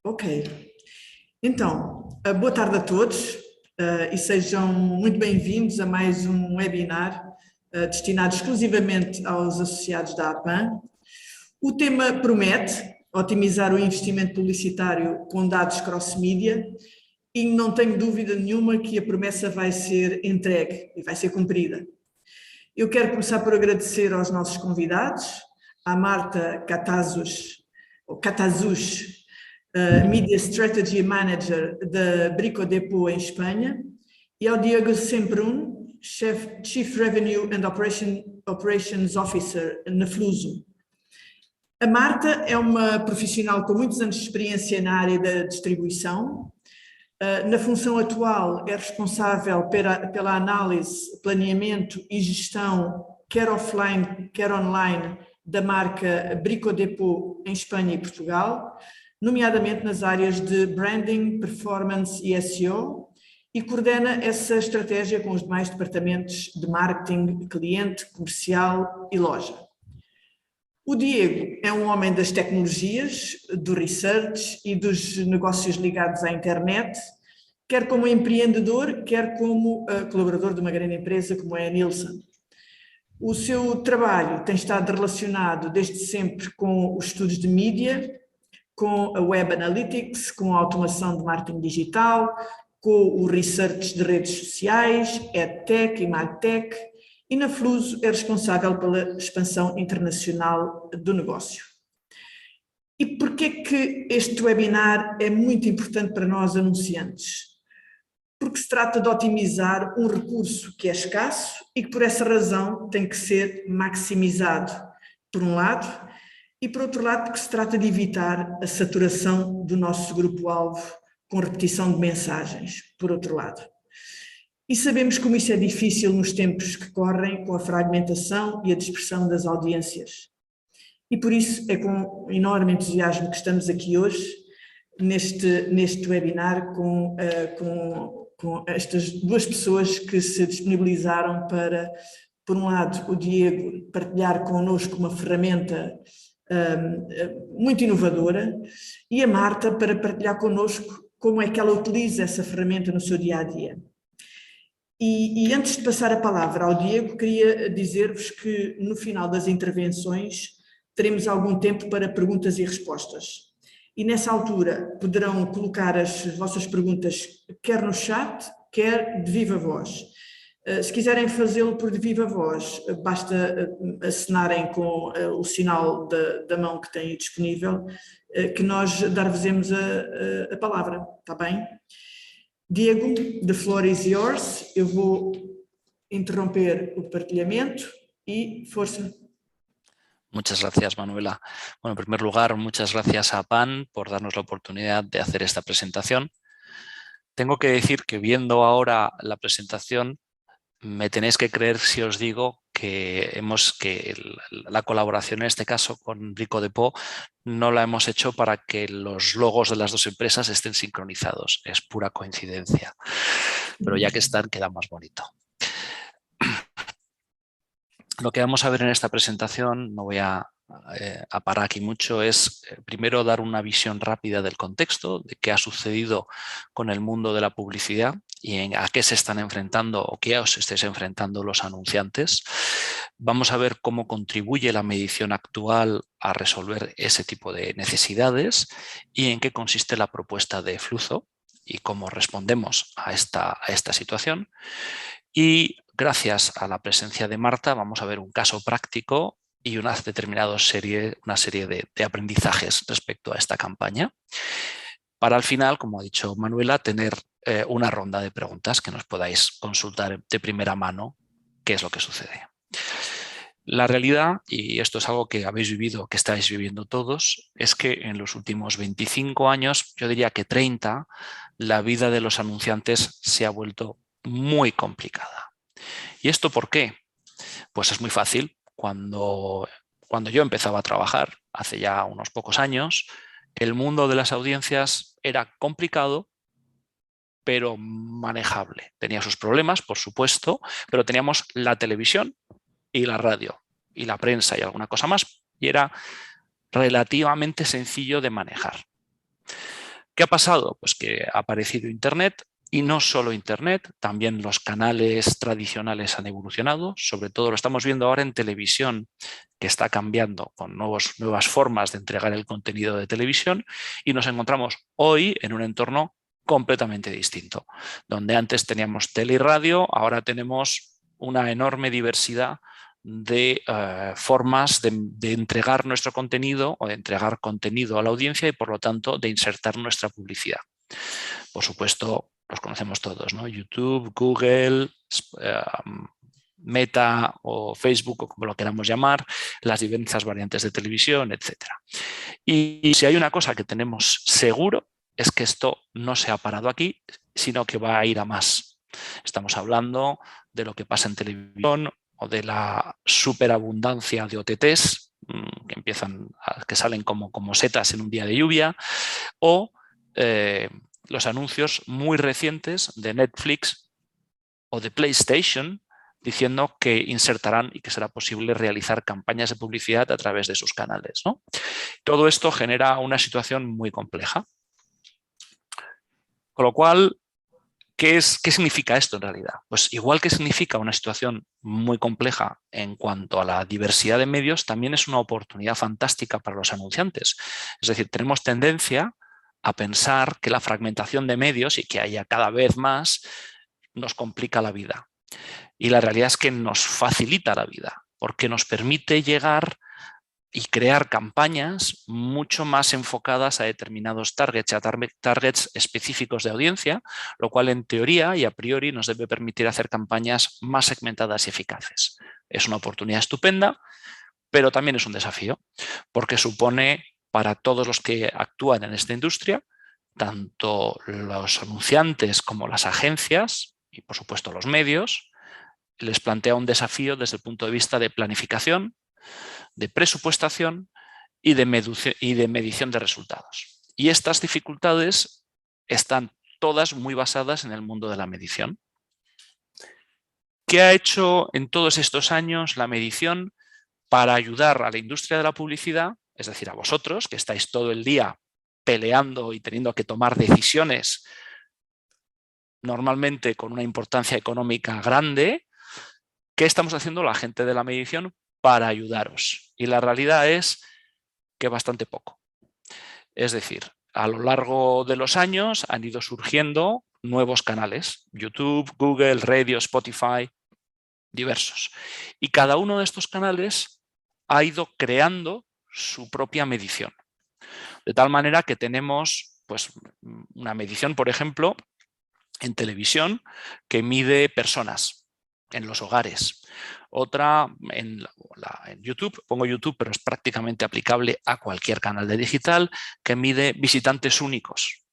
Ok. Então, boa tarde a todos e sejam muito bem-vindos a mais um webinar destinado exclusivamente aos associados da APAN. O tema promete otimizar o investimento publicitário com dados cross-media e não tenho dúvida nenhuma que a promessa vai ser entregue e vai ser cumprida. Eu quero começar por agradecer aos nossos convidados, à Marta Catazus, Media Strategy Manager da Brico Dépôt em Espanha, e ao Diego Semprún, Chief Revenue and Operations Officer na Fluso. A Marta é uma profissional com muitos anos de experiência na área da distribuição. Na função atual é responsável pela análise, planeamento e gestão, quer offline, quer online, da marca Brico Dépôt em Espanha e Portugal, nomeadamente nas áreas de branding, performance e SEO, e coordena essa estratégia com os demais departamentos de marketing, cliente, comercial e loja. O Diego é um homem das tecnologias, do research e dos negócios ligados à internet, quer como empreendedor, quer como colaborador de uma grande empresa como é a Nielsen. O seu trabalho tem estado relacionado desde sempre com os estudos de mídia, com a Web Analytics, com a automação de marketing digital, com o research de redes sociais, EdTech e MarTech, e na Fluso é responsável pela expansão internacional do negócio. E porquê é que este webinar é muito importante para nós anunciantes? Porque se trata de otimizar um recurso que é escasso e que por essa razão tem que ser maximizado, por um lado, e por outro lado porque se trata de evitar a saturação do nosso grupo-alvo com repetição de mensagens, por outro lado. E sabemos como isso é difícil nos tempos que correm com a fragmentação e a dispersão das audiências. E por isso é com enorme entusiasmo que estamos aqui hoje, neste webinar, com estas duas pessoas que se disponibilizaram para, por um lado, o Diego partilhar connosco uma ferramenta muito inovadora e a Marta para partilhar connosco como é que ela utiliza essa ferramenta no seu dia-a-dia. E antes de passar a palavra ao Diego, queria dizer-vos que no final das intervenções teremos algum tempo para perguntas e respostas. E nessa altura poderão colocar as vossas perguntas quer no chat, quer de viva voz. Se quiserem fazê-lo por de viva voz, basta acenarem com o sinal da mão que têm disponível, que nós dar-vos-emos a palavra, está bem? Diego, the floor is yours. Eu vou interromper o partilhamento e força. Muchas gracias, Manuela. Bueno, en primer lugar, muchas gracias a PAN por darnos la oportunidad de hacer esta presentación. Tengo que decir que viendo ahora la presentación, me tenéis que creer si os digo que la colaboración en este caso con Brico Dépôt no la hemos hecho para que los logos de las dos empresas estén sincronizados. Es pura coincidencia. Pero ya que están, queda más bonito. Lo que vamos a ver en esta presentación, no voy a parar aquí mucho, es primero dar una visión rápida del contexto, de qué ha sucedido con el mundo de la publicidad y a qué se están enfrentando o qué os estáis enfrentando los anunciantes. Vamos a ver cómo contribuye la medición actual a resolver ese tipo de necesidades y en qué consiste la propuesta de Fluso y cómo respondemos a esta situación. Y gracias a la presencia de Marta vamos a ver un caso práctico y una serie de aprendizajes respecto a esta campaña. Para al final, como ha dicho Manuela, tener una ronda de preguntas que nos podáis consultar de primera mano qué es lo que sucede. La realidad, y esto es algo que habéis vivido, que estáis viviendo todos, es que en los últimos 25 años, yo diría que 30, la vida de los anunciantes se ha vuelto muy complicada. ¿Y esto por qué? Pues es muy fácil. Cuando yo empezaba a trabajar, hace ya unos pocos años, el mundo de las audiencias era complicado, pero manejable. Tenía sus problemas, por supuesto, pero teníamos la televisión y la radio y la prensa y alguna cosa más, y era relativamente sencillo de manejar. ¿Qué ha pasado? Pues que ha aparecido Internet. Y no solo Internet, también los canales tradicionales han evolucionado, sobre todo lo estamos viendo ahora en televisión, que está cambiando con nuevas formas de entregar el contenido de televisión, y nos encontramos hoy en un entorno completamente distinto, donde antes teníamos tele y radio, ahora tenemos una enorme diversidad de formas de entregar nuestro contenido o de entregar contenido a la audiencia y por lo tanto de insertar nuestra publicidad. Por supuesto, los conocemos todos, ¿no? YouTube, Google, Meta o Facebook o como lo queramos llamar, las diversas variantes de televisión, etc. Y si hay una cosa que tenemos seguro es que esto no se ha parado aquí, sino que va a ir a más. Estamos hablando de lo que pasa en televisión o de la superabundancia de OTTs que salen como setas en un día de lluvia, o los anuncios muy recientes de Netflix o de PlayStation diciendo que insertarán y que será posible realizar campañas de publicidad a través de sus canales, ¿no? Todo esto genera una situación muy compleja. Con lo cual, ¿qué significa esto en realidad? Pues igual que significa una situación muy compleja en cuanto a la diversidad de medios, también es una oportunidad fantástica para los anunciantes. Es decir, tenemos tendencia a pensar que la fragmentación de medios y que haya cada vez más nos complica la vida. Y la realidad es que nos facilita la vida porque nos permite llegar y crear campañas mucho más enfocadas a determinados targets, a targets específicos de audiencia, lo cual en teoría y a priori nos debe permitir hacer campañas más segmentadas y eficaces. Es una oportunidad estupenda, pero también es un desafío porque supone para todos los que actúan en esta industria, tanto los anunciantes como las agencias y por supuesto los medios, les plantea un desafío desde el punto de vista de planificación, de presupuestación y de medición de resultados. Y estas dificultades están todas muy basadas en el mundo de la medición. ¿Qué ha hecho en todos estos años la medición para ayudar a la industria de la publicidad, es decir, a vosotros, que estáis todo el día peleando y teniendo que tomar decisiones normalmente con una importancia económica grande? ¿Qué estamos haciendo la gente de la medición para ayudaros? Y la realidad es que bastante poco. Es decir, a lo largo de los años han ido surgiendo nuevos canales, YouTube, Google, Radio, Spotify, diversos. Y cada uno de estos canales ha ido creando su propia medición. De tal manera que tenemos pues, una medición, por ejemplo, en televisión que mide personas en los hogares. Otra en YouTube, pongo YouTube, pero es prácticamente aplicable a cualquier canal de digital, que mide visitantes únicos.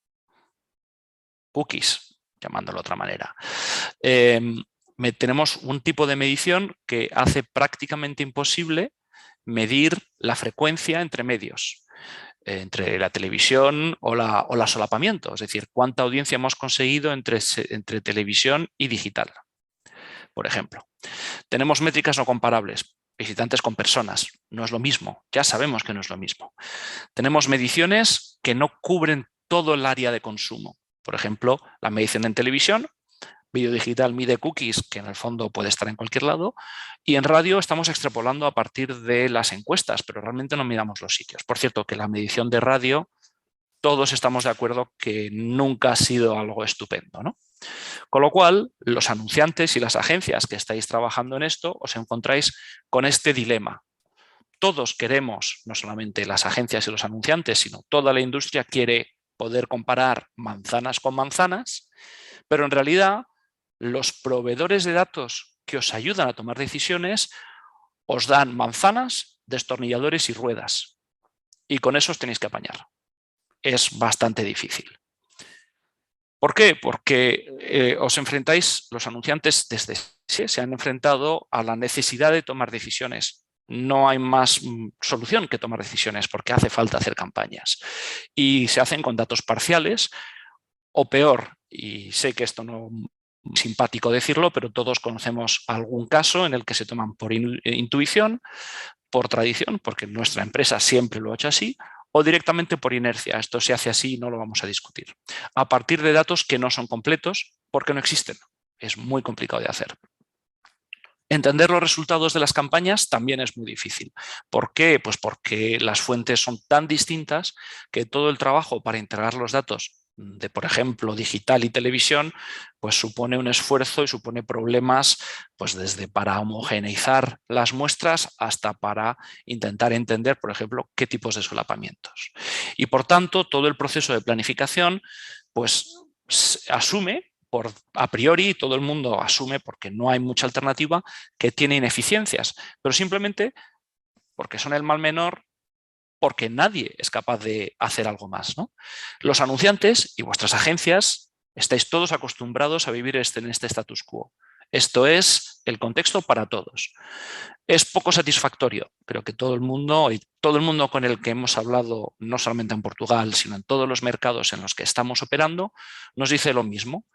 Cookies, llamándolo de otra manera. Tenemos un tipo de medición que hace prácticamente imposible medir la frecuencia entre medios, entre la televisión o la solapamiento, es decir, cuánta audiencia hemos conseguido entre televisión y digital, por ejemplo. Tenemos métricas no comparables, visitantes con personas, no es lo mismo, ya sabemos que no es lo mismo. Tenemos mediciones que no cubren todo el área de consumo, por ejemplo, la medición en televisión. Vídeo digital mide cookies, que en el fondo puede estar en cualquier lado, y en radio estamos extrapolando a partir de las encuestas, pero realmente no miramos los sitios. Por cierto, que la medición de radio, todos estamos de acuerdo que nunca ha sido algo estupendo, ¿no? Con lo cual, los anunciantes y las agencias que estáis trabajando en esto, os encontráis con este dilema. Todos queremos, no solamente las agencias y los anunciantes, sino toda la industria quiere poder comparar manzanas con manzanas, pero en realidad los proveedores de datos que os ayudan a tomar decisiones os dan manzanas, destornilladores y ruedas. Y con eso os tenéis que apañar. Es bastante difícil. ¿Por qué? Porque os enfrentáis, los anunciantes desde se han enfrentado a la necesidad de tomar decisiones. No hay más solución que tomar decisiones porque hace falta hacer campañas. Y se hacen con datos parciales o peor, y sé que esto no es simpático decirlo, pero todos conocemos algún caso en el que se toman por intuición, por tradición, porque nuestra empresa siempre lo ha hecho así, o directamente por inercia. Esto se hace así y no lo vamos a discutir. A partir de datos que no son completos porque no existen. Es muy complicado de hacer. Entender los resultados de las campañas también es muy difícil. ¿Por qué? Pues porque las fuentes son tan distintas que todo el trabajo para integrar los datos de, por ejemplo, digital y televisión, pues supone un esfuerzo y supone problemas, pues desde para homogeneizar las muestras hasta para intentar entender, por ejemplo, qué tipos de solapamientos. Y por tanto, todo el proceso de planificación, pues asume a priori, todo el mundo asume, porque no hay mucha alternativa, que tiene ineficiencias, pero simplemente porque son el mal menor, porque nadie es capaz de hacer algo más, ¿no? Los anunciantes y vuestras agencias estáis todos acostumbrados a vivir en este status quo. Esto es el contexto para todos. Es poco satisfactorio. Creo que todo el mundo y todo el mundo con el que hemos hablado, no solamente en Portugal, sino en todos los mercados en los que estamos operando, nos dice lo mismo.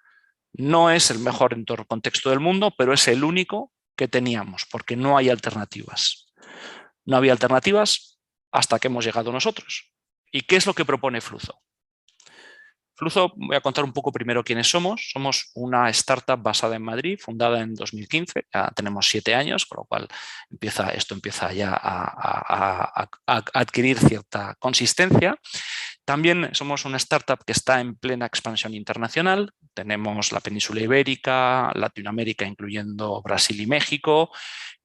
No es el mejor contexto del mundo, pero es el único que teníamos, porque no hay alternativas. No había alternativas hasta que hemos llegado nosotros. ¿Y qué es lo que propone Fluzo? Fluzo, voy a contar un poco primero quiénes somos. Somos una startup basada en Madrid, fundada en 2015. Ya tenemos 7 años, con lo cual esto empieza ya a adquirir cierta consistencia. También somos una startup que está en plena expansión internacional. Tenemos la península ibérica, Latinoamérica, incluyendo Brasil y México.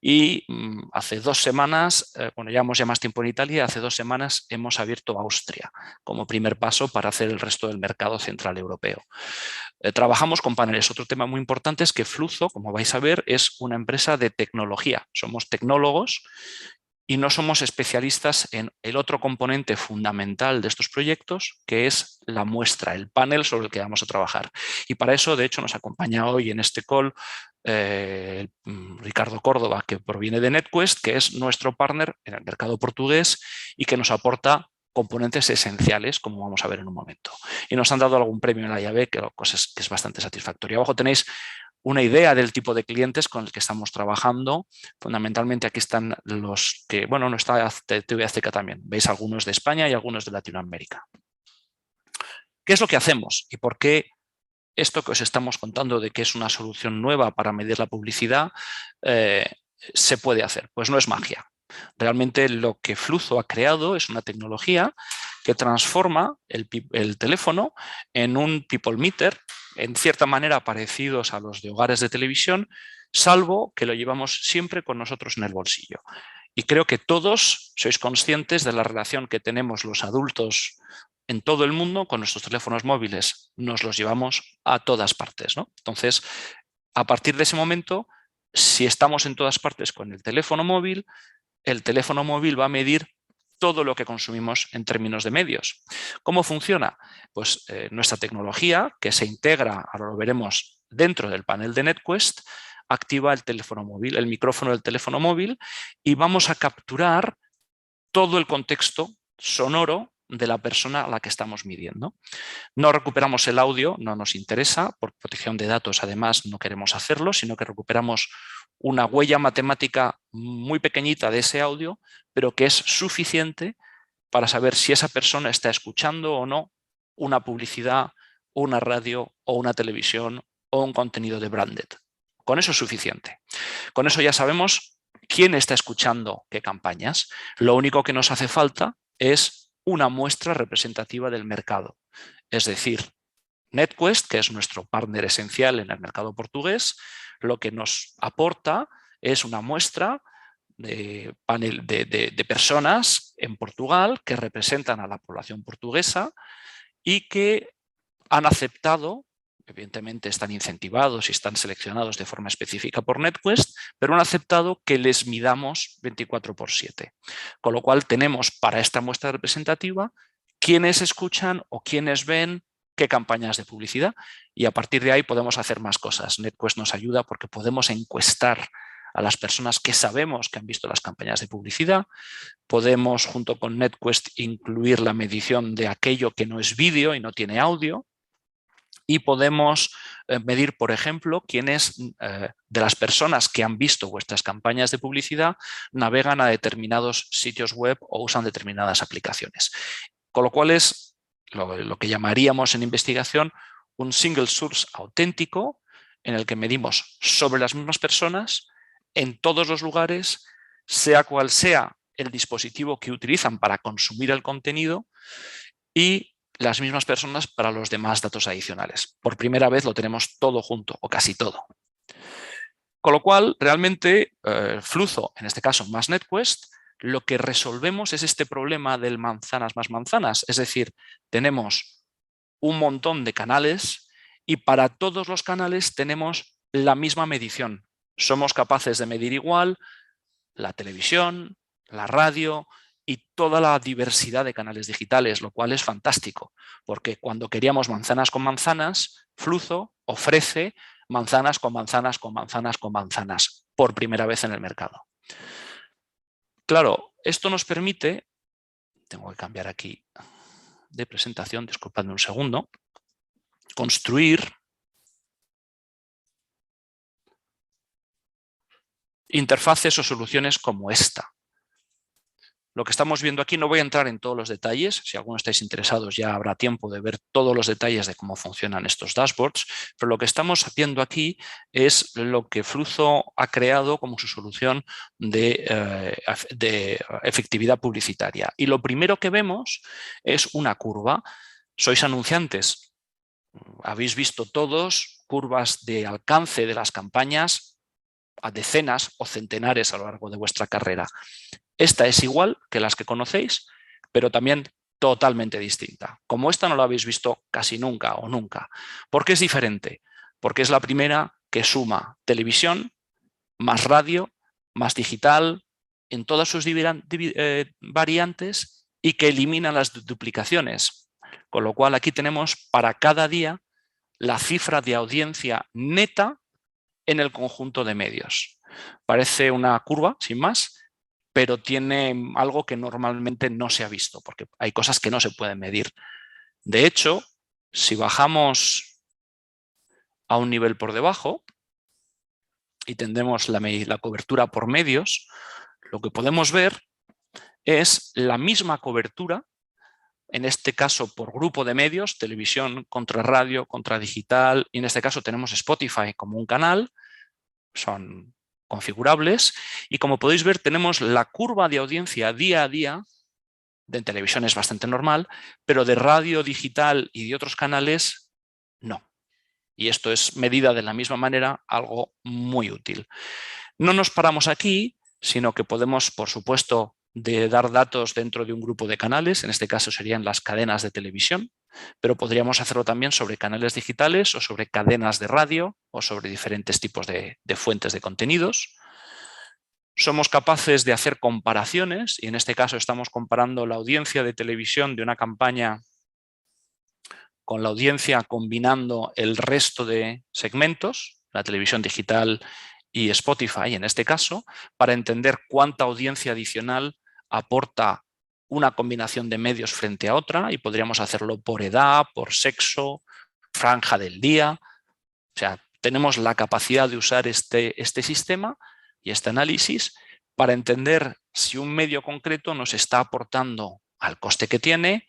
Y hace 2 semanas, bueno, llevamos ya más tiempo en Italia, hace 2 semanas hemos abierto Austria como primer paso para hacer el resto del mercado central europeo. Trabajamos con paneles. Otro tema muy importante es que Fluzo, como vais a ver, es una empresa de tecnología. Somos tecnólogos y no somos especialistas en el otro componente fundamental de estos proyectos, que es la muestra, el panel sobre el que vamos a trabajar. Y para eso, de hecho, nos acompaña hoy en este call Ricardo Córdoba, que proviene de NetQuest, que es nuestro partner en el mercado portugués y que nos aporta componentes esenciales, como vamos a ver en un momento. Y nos han dado algún premio en la llave, que es bastante satisfactorio. Abajo tenéis una idea del tipo de clientes con el que estamos trabajando. Fundamentalmente aquí están los que, bueno, no está TV Azteca también. Veis algunos de España y algunos de Latinoamérica. ¿Qué es lo que hacemos y por qué esto que os estamos contando de que es una solución nueva para medir la publicidad se puede hacer? Pues no es magia. Realmente lo que Fluzo ha creado es una tecnología que transforma el teléfono en un people meter, en cierta manera parecidos a los de hogares de televisión, salvo que lo llevamos siempre con nosotros en el bolsillo. Y creo que todos sois conscientes de la relación que tenemos los adultos en todo el mundo con nuestros teléfonos móviles. Nos los llevamos a todas partes, ¿no? Entonces, a partir de ese momento, si estamos en todas partes con el teléfono móvil va a medir todo lo que consumimos en términos de medios. ¿Cómo funciona? Pues nuestra tecnología, que se integra, ahora lo veremos, dentro del panel de NetQuest, activa el teléfono móvil, el micrófono del teléfono móvil, y vamos a capturar todo el contexto sonoro de la persona a la que estamos midiendo. No recuperamos el audio, no nos interesa, por protección de datos además no queremos hacerlo, sino que recuperamos una huella matemática muy pequeñita de ese audio, pero que es suficiente para saber si esa persona está escuchando o no una publicidad, una radio o una televisión o un contenido de branded. Con eso es suficiente. Con eso ya sabemos quién está escuchando qué campañas. Lo único que nos hace falta es una muestra representativa del mercado. Es decir, NetQuest, que es nuestro partner esencial en el mercado portugués, lo que nos aporta es una muestra de personas en Portugal que representan a la población portuguesa y que han aceptado, evidentemente están incentivados y están seleccionados de forma específica por NetQuest, pero han aceptado que les midamos 24/7. Con lo cual tenemos para esta muestra representativa quiénes escuchan o quiénes ven qué campañas de publicidad, y a partir de ahí podemos hacer más cosas. NetQuest nos ayuda porque podemos encuestar a las personas que sabemos que han visto las campañas de publicidad. Podemos, junto con NetQuest, incluir la medición de aquello que no es vídeo y no tiene audio. y podemos medir, por ejemplo, quiénes de las personas que han visto vuestras campañas de publicidad navegan a determinados sitios web o usan determinadas aplicaciones. Con lo cual es lo que llamaríamos en investigación un single source auténtico, en el que medimos sobre las mismas personas en todos los lugares, sea cual sea el dispositivo que utilizan para consumir el contenido, y las mismas personas para los demás datos adicionales. Por primera vez lo tenemos todo junto, o casi todo. Con lo cual, realmente, Fluzo, en este caso más NetQuest, lo que resolvemos es este problema del manzanas más manzanas. Es decir, tenemos un montón de canales y para todos los canales tenemos la misma medición. Somos capaces de medir igual la televisión, la radio y toda la diversidad de canales digitales, lo cual es fantástico, porque cuando queríamos manzanas con manzanas, Fluzo ofrece manzanas con manzanas con manzanas con manzanas por primera vez en el mercado. Claro, esto nos permite, tengo que cambiar aquí de presentación, disculpadme un segundo, construir interfaces o soluciones como esta. Lo que estamos viendo aquí, no voy a entrar en todos los detalles, si alguno estáis interesados ya habrá tiempo de ver todos los detalles de cómo funcionan estos dashboards, pero lo que estamos viendo aquí es lo que Fluzo ha creado como su solución de efectividad publicitaria. Y lo primero que vemos es una curva. Sois anunciantes, habéis visto todos curvas de alcance de las campañas a decenas o centenares a lo largo de vuestra carrera. Esta es igual que las que conocéis, pero también totalmente distinta. Como esta no la habéis visto casi nunca o nunca. ¿Por qué es diferente? Porque es la primera que suma televisión, más radio, más digital, en todas sus variantes, y que elimina las duplicaciones. Con lo cual aquí tenemos para cada día la cifra de audiencia neta en el conjunto de medios. Parece una curva, sin más, pero tiene algo que normalmente no se ha visto, porque hay cosas que no se pueden medir. De hecho, si bajamos a un nivel por debajo y tendremos la cobertura por medios, lo que podemos ver es la misma cobertura, en este caso por grupo de medios, televisión contra radio, contra digital, y en este caso tenemos Spotify como un canal, son configurables, y como podéis ver tenemos la curva de audiencia día a día. De televisión es bastante normal, pero de radio, digital y de otros canales no. Y esto es medida de la misma manera, algo muy útil. No nos paramos aquí, sino que podemos, por supuesto, dar datos dentro de un grupo de canales, en este caso serían las cadenas de televisión, pero podríamos hacerlo también sobre canales digitales o sobre cadenas de radio o sobre diferentes tipos de fuentes de contenidos. Somos capaces de hacer comparaciones y en este caso estamos comparando la audiencia de televisión de una campaña con la audiencia combinando el resto de segmentos, la televisión digital y Spotify en este caso, para entender cuánta audiencia adicional aporta una combinación de medios frente a otra, y podríamos hacerlo por edad, por sexo, franja del día. O sea, tenemos la capacidad de usar este sistema y este análisis para entender si un medio concreto nos está aportando al coste que tiene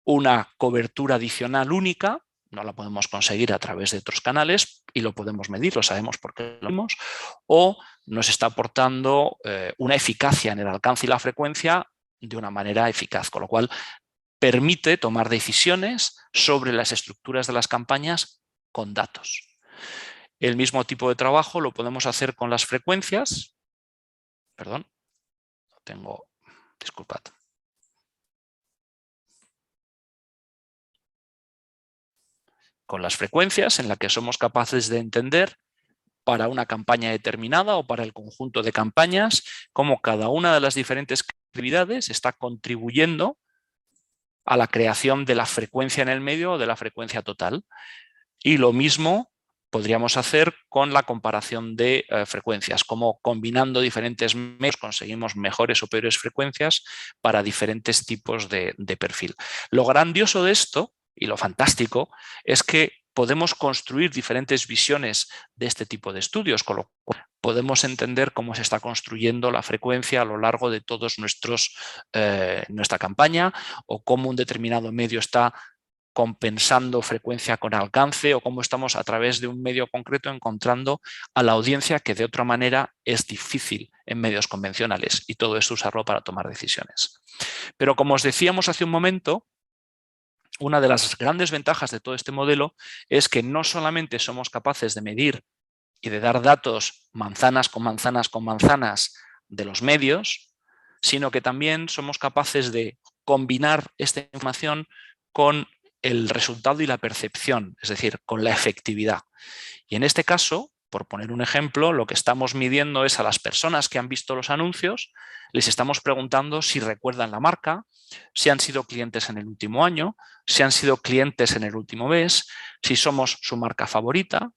una cobertura adicional única, no la podemos conseguir a través de otros canales y lo podemos medir, lo sabemos porque lo vemos, o nos está aportando una eficacia en el alcance y la frecuencia de una manera eficaz, con lo cual permite tomar decisiones sobre las estructuras de las campañas con datos. El mismo tipo de trabajo lo podemos hacer con las frecuencias. Perdón, disculpad. Con las frecuencias en la que somos capaces de entender para una campaña determinada o para el conjunto de campañas cómo cada una de las diferentes actividades está contribuyendo a la creación de la frecuencia en el medio o de la frecuencia total. Y lo mismo podríamos hacer con la comparación de frecuencias, como combinando diferentes medios conseguimos mejores o peores frecuencias para diferentes tipos de perfil. Lo grandioso de esto, y lo fantástico es que podemos construir diferentes visiones de este tipo de estudios, con lo cual podemos entender cómo se está construyendo la frecuencia a lo largo de todos nuestra campaña, o cómo un determinado medio está compensando frecuencia con alcance, o cómo estamos a través de un medio concreto encontrando a la audiencia que de otra manera es difícil en medios convencionales, y todo esto usarlo para tomar decisiones. Pero como os decíamos hace un momento, una de las grandes ventajas de todo este modelo es que no solamente somos capaces de medir y de dar datos manzanas con manzanas con manzanas de los medios, sino que también somos capaces de combinar esta información con el resultado y la percepción, es decir, con la efectividad. Y en este caso, por poner un ejemplo, lo que estamos midiendo es a las personas que han visto los anuncios, les estamos preguntando si recuerdan la marca, si han sido clientes en el último año, si han sido clientes en el último mes, si somos su marca favorita,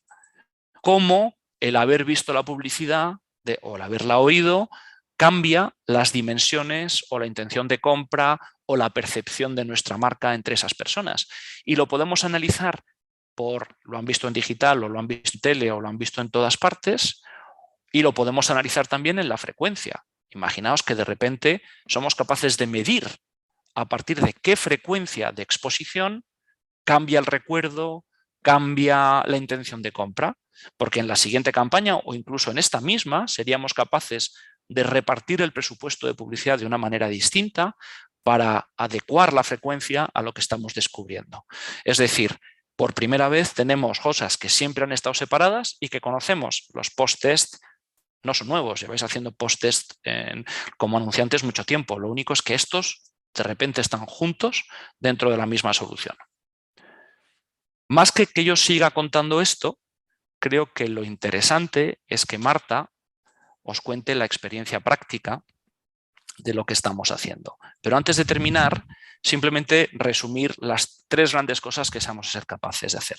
cómo el haber visto la publicidad o el haberla oído cambia las dimensiones o la intención de compra o la percepción de nuestra marca entre esas personas. Y lo podemos analizar por lo han visto en digital, o lo han visto en tele, o lo han visto en todas partes, y lo podemos analizar también en la frecuencia. Imaginaos que de repente somos capaces de medir a partir de qué frecuencia de exposición cambia el recuerdo, cambia la intención de compra, porque en la siguiente campaña o incluso en esta misma seríamos capaces de repartir el presupuesto de publicidad de una manera distinta para adecuar la frecuencia a lo que estamos descubriendo. Es decir, por primera vez tenemos cosas que siempre han estado separadas y que conocemos. Los post-test no son nuevos, lleváis haciendo post-test como anunciantes mucho tiempo. Lo único es que estos de repente están juntos dentro de la misma solución. Más que yo siga contando esto, creo que lo interesante es que Marta os cuente la experiencia práctica de lo que estamos haciendo. Pero antes de terminar, simplemente resumir las 3 grandes cosas que vamos a ser capaces de hacer.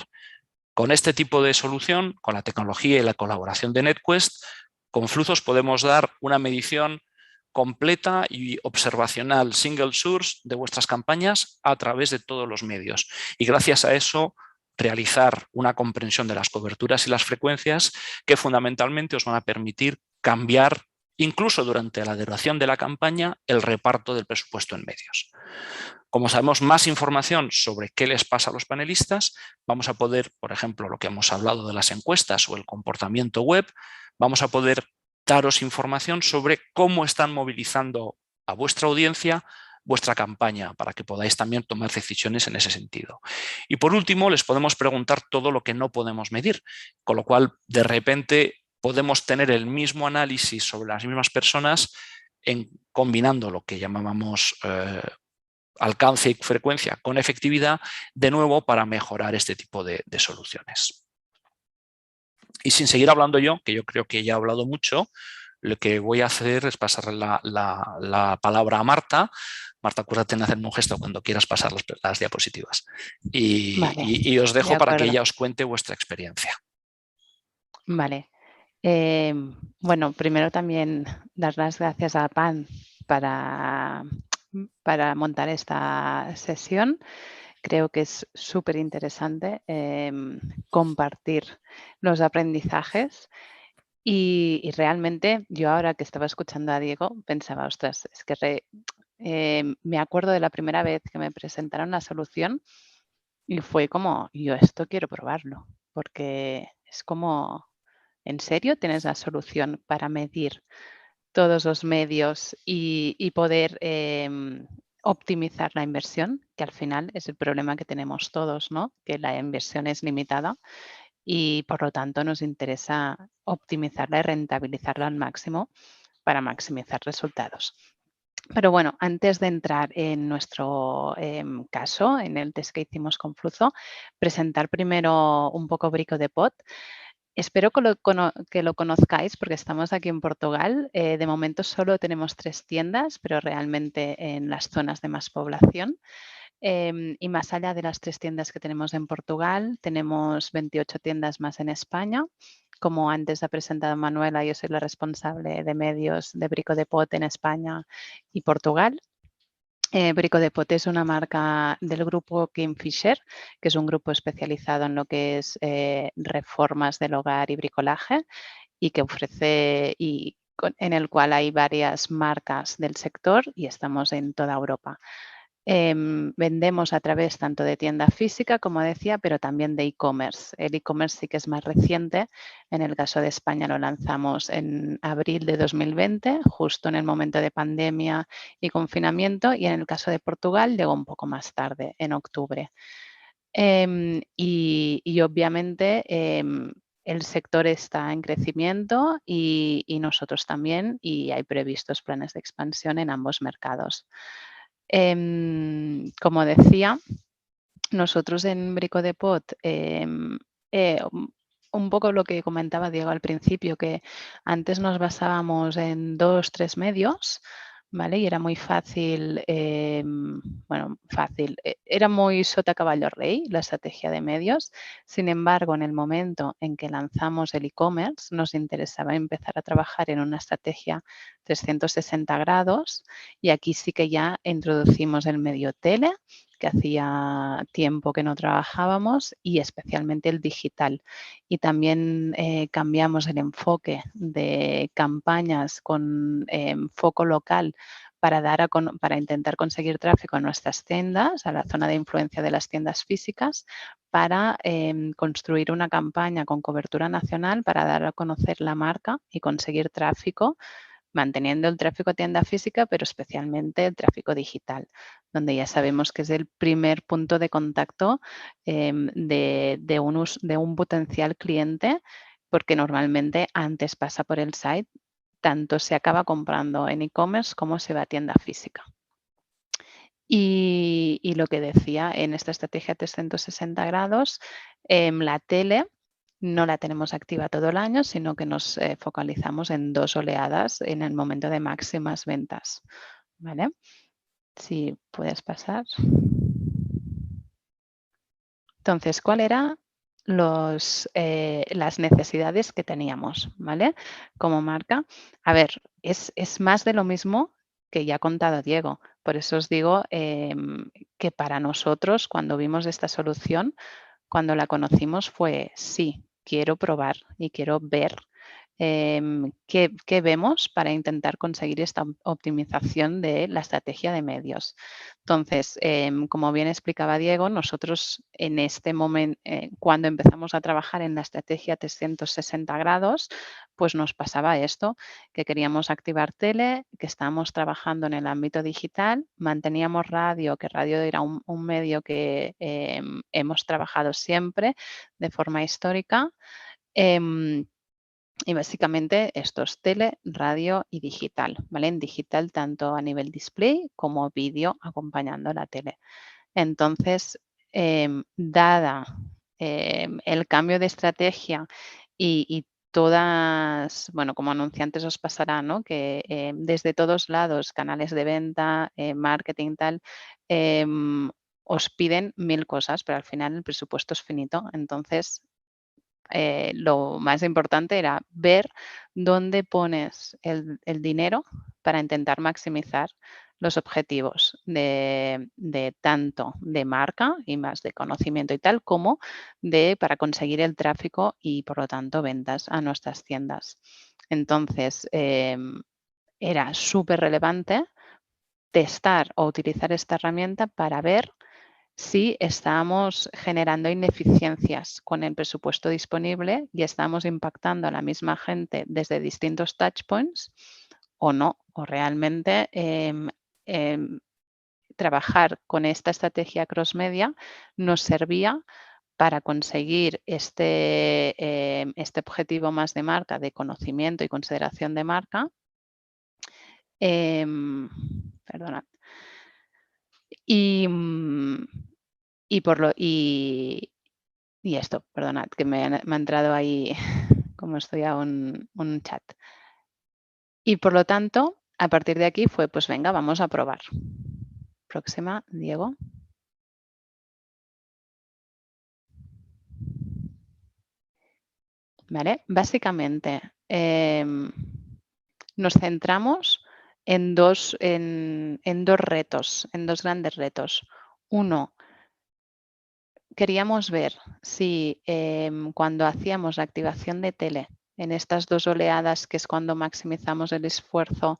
Con este tipo de solución, con la tecnología y la colaboración de NetQuest, con Fluzos podemos dar una medición completa y observacional single source de vuestras campañas a través de todos los medios. Y gracias a eso, realizar una comprensión de las coberturas y las frecuencias que fundamentalmente os van a permitir cambiar, incluso durante la duración de la campaña, el reparto del presupuesto en medios. Como sabemos más información sobre qué les pasa a los panelistas, vamos a poder, por ejemplo, lo que hemos hablado de las encuestas o el comportamiento web, vamos a poder daros información sobre cómo están movilizando a vuestra audiencia vuestra campaña, para que podáis también tomar decisiones en ese sentido. Y por último, les podemos preguntar todo lo que no podemos medir, con lo cual de repente podemos tener el mismo análisis sobre las mismas personas combinando lo que llamábamos alcance y frecuencia con efectividad, de nuevo para mejorar este tipo de soluciones. Y sin seguir hablando yo, que yo creo que ya he hablado mucho, lo que voy a hacer es pasar la palabra a Marta. Marta, acuérdate en hacerme un gesto cuando quieras pasar las diapositivas. Y os dejo para que ella os cuente vuestra experiencia. Vale. Bueno, primero también dar las gracias a PAN para montar esta sesión. Creo que es súper interesante compartir los aprendizajes y realmente yo ahora que estaba escuchando a Diego pensaba, ostras, es que me acuerdo de la primera vez que me presentaron la solución y fue como, yo esto quiero probarlo, porque es como, ¿en serio tienes la solución para medir todos los medios y poder optimizar la inversión, que al final es el problema que tenemos todos, ¿no? Que la inversión es limitada y por lo tanto nos interesa optimizarla y rentabilizarla al máximo para maximizar resultados. Pero bueno, antes de entrar en nuestro caso, en el test que hicimos con Fluzo, presentar primero un poco Brico Depot. Espero que lo conozcáis porque estamos aquí en Portugal. De momento solo tenemos 3 tiendas, pero realmente en las zonas de más población. Y más allá de las 3 tiendas que tenemos en Portugal, tenemos 28 tiendas más en España. Como antes ha presentado Manuela, yo soy la responsable de medios de Brico Depot en España y Portugal. Brico Depot es una marca del grupo Kingfisher, que es un grupo especializado en lo que es reformas del hogar y bricolaje y que ofrece en el cual hay varias marcas del sector y estamos en toda Europa. Vendemos a través tanto de tienda física, como decía, pero también de e-commerce. El e-commerce sí que es más reciente. En el caso de España lo lanzamos en abril de 2020, justo en el momento de pandemia y confinamiento, y en el caso de Portugal llegó un poco más tarde, en octubre. Y obviamente el sector está en crecimiento y nosotros también, y hay previstos planes de expansión en ambos mercados. Como decía, nosotros en Brico Depot, un poco lo que comentaba Diego al principio, que antes nos basábamos en 2, 3 medios, ¿vale? Y era muy fácil, bueno, fácil, era muy sota caballo rey la estrategia de medios. Sin embargo, en el momento en que lanzamos el e-commerce, nos interesaba empezar a trabajar en una estrategia 360 grados y aquí sí que ya introducimos el medio tele, que hacía tiempo que no trabajábamos, y especialmente el digital. Y también cambiamos el enfoque de campañas con foco local para intentar conseguir tráfico a nuestras tiendas, a la zona de influencia de las tiendas físicas, para construir una campaña con cobertura nacional para dar a conocer la marca y conseguir tráfico, manteniendo el tráfico a tienda física, pero especialmente el tráfico digital, donde ya sabemos que es el primer punto de contacto de un potencial cliente, porque normalmente antes pasa por el site, tanto se acaba comprando en e-commerce como se va a tienda física. Y lo que decía, en esta estrategia 360 grados, la tele no la tenemos activa todo el año, sino que nos focalizamos en 2 oleadas en el momento de máximas ventas. ¿Vale? Si puedes pasar. Entonces, ¿cuáles eran las necesidades que teníamos, ¿vale? Como marca. A ver, es más de lo mismo que ya ha contado Diego. Por eso os digo que para nosotros, cuando vimos esta solución, cuando la conocimos fue, sí, quiero probar y quiero ver qué vemos para intentar conseguir esta optimización de la estrategia de medios. Entonces, como bien explicaba Diego, nosotros en este momento, cuando empezamos a trabajar en la estrategia 360 grados, pues nos pasaba esto, que queríamos activar tele, que estábamos trabajando en el ámbito digital, manteníamos radio, que radio era un medio que hemos trabajado siempre de forma histórica. Y básicamente esto es tele, radio y digital, ¿vale? En digital tanto a nivel display como vídeo acompañando la tele. Entonces, dada el cambio de estrategia y todas, bueno, como anunciantes os pasará, ¿no? Que desde todos lados, canales de venta, marketing, tal, os piden 1000 cosas, pero al final el presupuesto es finito. Entonces, lo más importante era ver dónde pones el dinero para intentar maximizar los objetivos de tanto de marca y más de conocimiento y tal, como para conseguir el tráfico y, por lo tanto, ventas a nuestras tiendas. Entonces, era súper relevante testar o utilizar esta herramienta para ver si estábamos generando ineficiencias con el presupuesto disponible y estamos impactando a la misma gente desde distintos touchpoints o no, o realmente trabajar con esta estrategia cross-media nos servía para conseguir este objetivo más de marca, de conocimiento y consideración de marca. Perdonad. Y esto, perdonad, que me ha entrado ahí, como estoy a un chat. Y por lo tanto, a partir de aquí fue, pues venga, vamos a probar. Próxima, Diego. ¿Vale? Básicamente, nos centramos en dos retos, en dos grandes retos. Uno, queríamos ver si cuando hacíamos la activación de tele en estas dos oleadas, que es cuando maximizamos el esfuerzo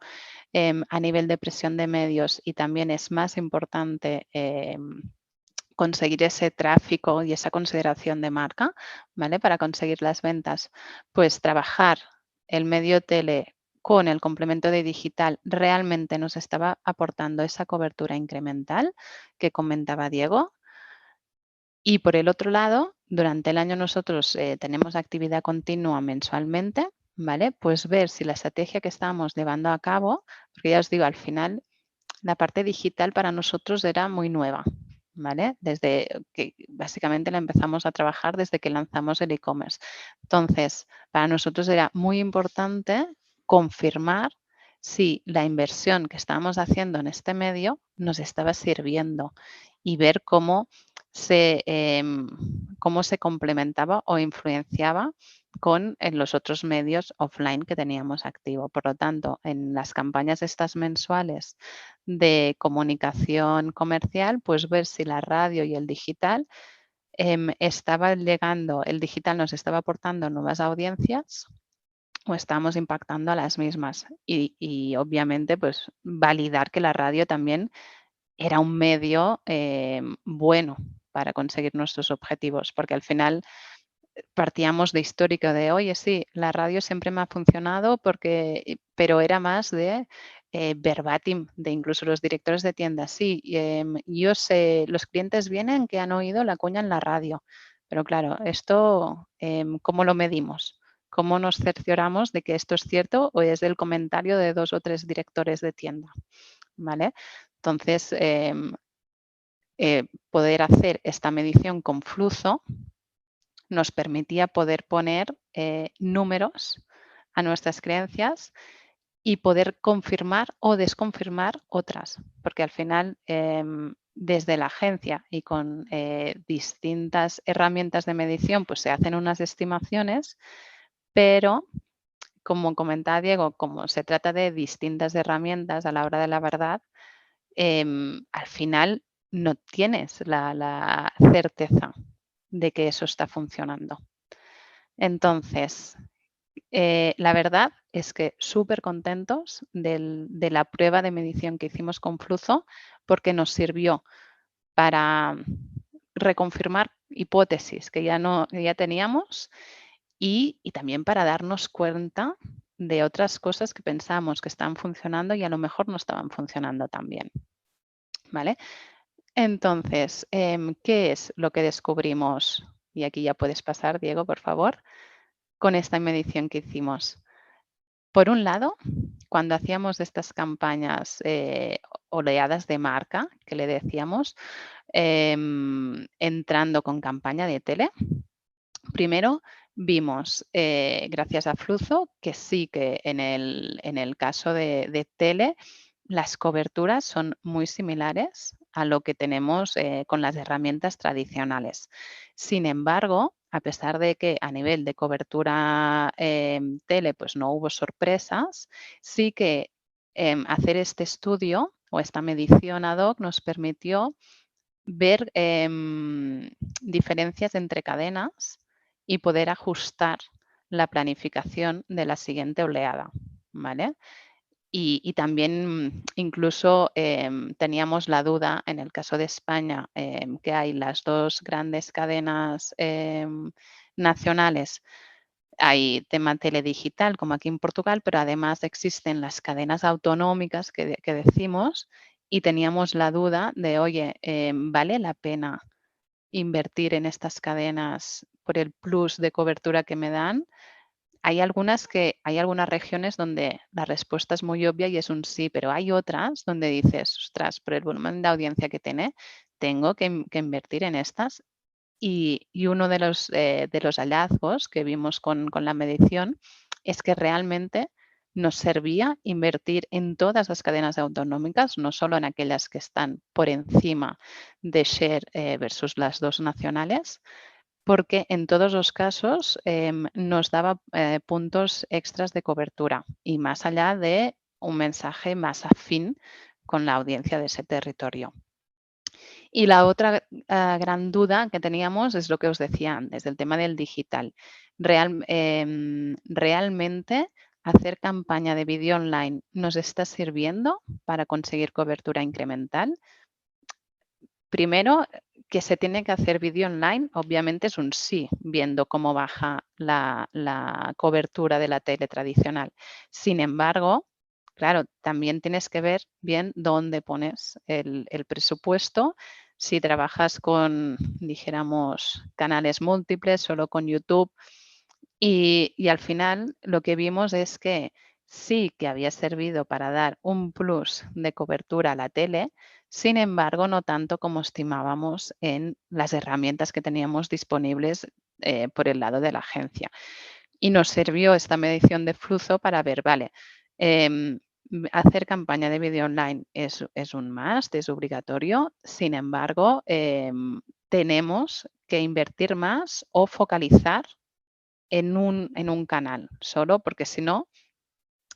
a nivel de presión de medios y también es más importante conseguir ese tráfico y esa consideración de marca, ¿vale? Para conseguir las ventas, pues trabajar el medio tele con el complemento de digital realmente nos estaba aportando esa cobertura incremental que comentaba Diego. Y por el otro lado, durante el año nosotros tenemos actividad continua mensualmente, ¿vale? Pues ver si la estrategia que estábamos llevando a cabo, porque ya os digo, al final la parte digital para nosotros era muy nueva, ¿vale? Desde que básicamente la empezamos a trabajar desde que lanzamos el e-commerce. Entonces, para nosotros era muy importante confirmar si la inversión que estábamos haciendo en este medio nos estaba sirviendo y ver cómo se complementaba o influenciaba con los otros medios offline que teníamos activo. Por lo tanto, en las campañas estas mensuales de comunicación comercial, pues ver si la radio y el digital estaba llegando, el digital nos estaba aportando nuevas audiencias o estábamos impactando a las mismas. Y obviamente, pues validar que la radio también era un medio bueno para conseguir nuestros objetivos, porque al final partíamos de histórico de, oye, sí, la radio siempre me ha funcionado pero era más de verbatim, de incluso los directores de tiendas. Sí, yo sé, los clientes vienen que han oído la cuña en la radio, pero claro, esto, ¿cómo lo medimos? ¿Cómo nos cercioramos de que esto es cierto o es del comentario de 2 o 3 directores de tienda? ¿Vale? Entonces, poder hacer esta medición con flujo nos permitía poder poner números a nuestras creencias y poder confirmar o desconfirmar otras, porque al final desde la agencia y con distintas herramientas de medición pues se hacen unas estimaciones, pero como comentaba Diego, como se trata de distintas herramientas a la hora de la verdad, al final no tienes la certeza de que eso está funcionando. Entonces, la verdad es que súper contentos de la prueba de medición que hicimos con Fluzo porque nos sirvió para reconfirmar hipótesis que ya teníamos y también para darnos cuenta de otras cosas que pensamos que estaban funcionando y a lo mejor no estaban funcionando tan bien. ¿Vale? Entonces, ¿qué es lo que descubrimos? Y aquí ya puedes pasar, Diego, por favor, con esta medición que hicimos. Por un lado, cuando hacíamos estas campañas oleadas de marca, que le decíamos, entrando con campaña de tele, primero vimos, gracias a Fluzo, que sí que en el caso de tele, las coberturas son muy similares a lo que tenemos con las herramientas tradicionales. Sin embargo, a pesar de que a nivel de cobertura tele pues no hubo sorpresas, sí que hacer este estudio o esta medición ad hoc nos permitió ver diferencias entre cadenas y poder ajustar la planificación de la siguiente oleada, ¿vale? Y también incluso teníamos la duda, en el caso de España, que hay las dos grandes cadenas nacionales. Hay tema teledigital, como aquí en Portugal, pero además existen las cadenas autonómicas que decimos y teníamos la duda de, oye, ¿vale la pena invertir en estas cadenas por el plus de cobertura que me dan? Hay algunas regiones donde la respuesta es muy obvia y es un sí, pero hay otras donde dices, ostras, por el volumen de audiencia que tiene, tengo que invertir en estas. Y uno de los hallazgos que vimos con la medición es que realmente nos servía invertir en todas las cadenas autonómicas, no solo en aquellas que están por encima de share versus las dos nacionales, porque en todos los casos nos daba puntos extras de cobertura y más allá de un mensaje más afín con la audiencia de ese territorio. Y la otra gran duda que teníamos es lo que os decía antes, del tema del digital. ¿Realmente hacer campaña de vídeo online nos está sirviendo para conseguir cobertura incremental? Primero, que se tiene que hacer vídeo online, obviamente es un sí, viendo cómo baja la cobertura de la tele tradicional. Sin embargo, claro, también tienes que ver bien dónde pones el presupuesto. Si trabajas con, dijéramos, canales múltiples, solo con YouTube. Y al final lo que vimos es que sí que había servido para dar un plus de cobertura a la tele, sin embargo, no tanto como estimábamos en las herramientas que teníamos disponibles por el lado de la agencia. Y nos sirvió esta medición de flujo para ver, vale, hacer campaña de vídeo online es un must, es obligatorio, sin embargo, tenemos que invertir más o focalizar en un canal solo, porque si no,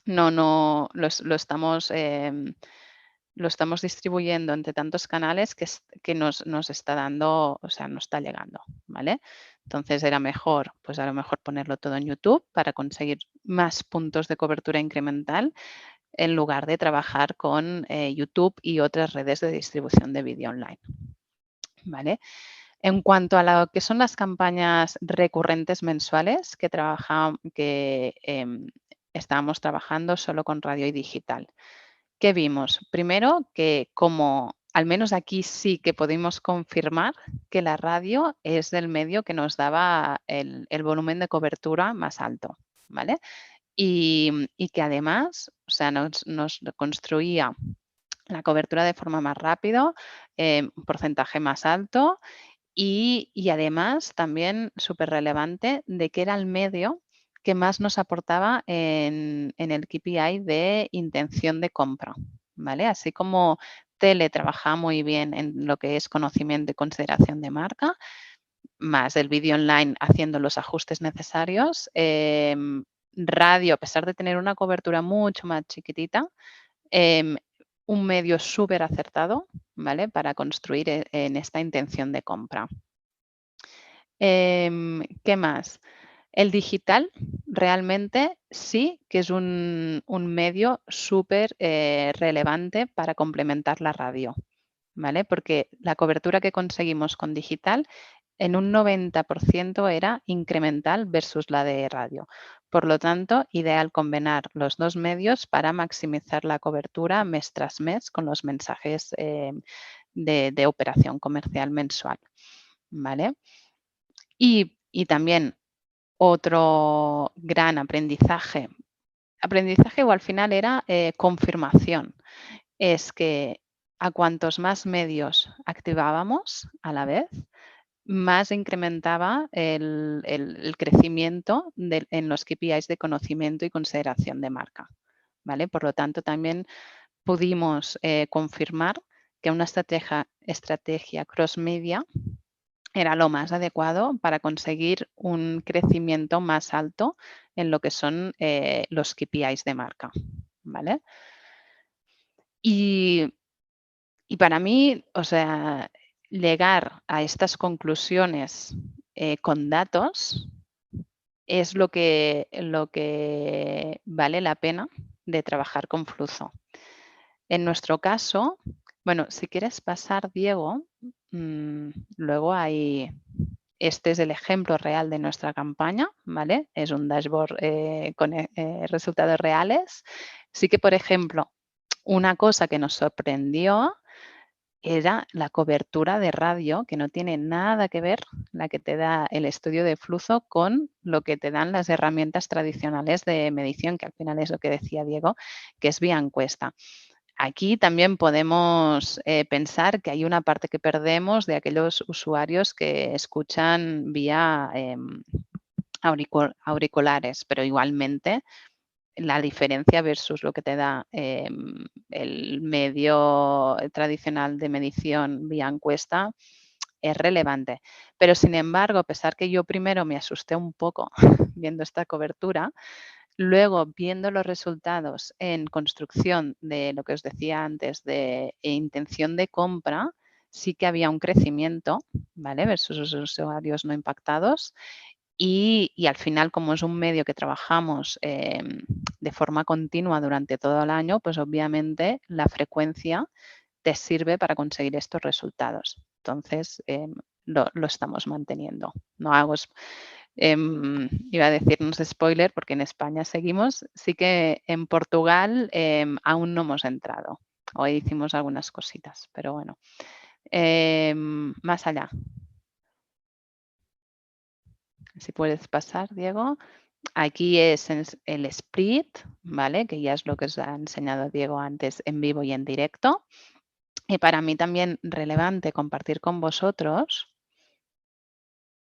lo estamos distribuyendo entre tantos canales que nos está dando, o sea, no está llegando, ¿vale? Entonces era mejor, pues a lo mejor ponerlo todo en YouTube para conseguir más puntos de cobertura incremental en lugar de trabajar con YouTube y otras redes de distribución de vídeo online, ¿vale? En cuanto a lo que son las campañas recurrentes mensuales que estábamos trabajando solo con radio y digital. ¿Qué vimos? Primero, que como al menos aquí sí que pudimos confirmar que la radio es el medio que nos daba el volumen de cobertura más alto, ¿vale? Y que además, o sea, nos construía la cobertura de forma más rápido, un porcentaje más alto y además también súper relevante de que era el medio que más nos aportaba en el KPI de intención de compra, ¿vale? Así como tele trabaja muy bien en lo que es conocimiento y consideración de marca, más el vídeo online haciendo los ajustes necesarios, radio, a pesar de tener una cobertura mucho más chiquitita, un medio súper acertado, ¿vale? Para construir en esta intención de compra. ¿Qué más? El digital realmente sí que es un medio súper relevante para complementar la radio, ¿vale? Porque la cobertura que conseguimos con digital en un 90% era incremental versus la de radio. Por lo tanto, ideal combinar los dos medios para maximizar la cobertura mes tras mes con los mensajes de operación comercial mensual, ¿vale? Y también otro gran aprendizaje o al final era confirmación, es que a cuantos más medios activábamos a la vez, más incrementaba el crecimiento en los KPIs de conocimiento y consideración de marca, ¿vale? Por lo tanto, también pudimos confirmar que una estrategia cross-media era lo más adecuado para conseguir un crecimiento más alto en lo que son los KPIs de marca, ¿vale? Y para mí, o sea, llegar a estas conclusiones con datos es lo que vale la pena de trabajar con Fluzo. En nuestro caso, bueno, si quieres pasar, Diego, luego este es el ejemplo real de nuestra campaña, ¿vale? Es un dashboard con resultados reales. Sí que, por ejemplo, una cosa que nos sorprendió era la cobertura de radio, que no tiene nada que ver la que te da el estudio de flujo con lo que te dan las herramientas tradicionales de medición, que al final es lo que decía Diego, que es vía encuesta. Aquí también podemos pensar que hay una parte que perdemos de aquellos usuarios que escuchan vía auriculares, pero igualmente la diferencia versus lo que te da el medio tradicional de medición vía encuesta es relevante. Pero sin embargo, a pesar que yo primero me asusté un poco viendo esta cobertura, Luego, viendo los resultados en construcción de lo que os decía antes de intención de compra, sí que había un crecimiento, ¿vale? Versus los usuarios no impactados. Y al final, como es un medio que trabajamos de forma continua durante todo el año, pues obviamente la frecuencia te sirve para conseguir estos resultados. Entonces, lo estamos manteniendo. No hago, iba a decir, no es spoiler, porque en España seguimos. Sí que en Portugal aún no hemos entrado. Hoy hicimos algunas cositas, pero bueno. Más allá. Si puedes pasar, Diego. Aquí es el split, ¿vale? Que ya es lo que os ha enseñado Diego antes en vivo y en directo. Y para mí también relevante compartir con vosotros.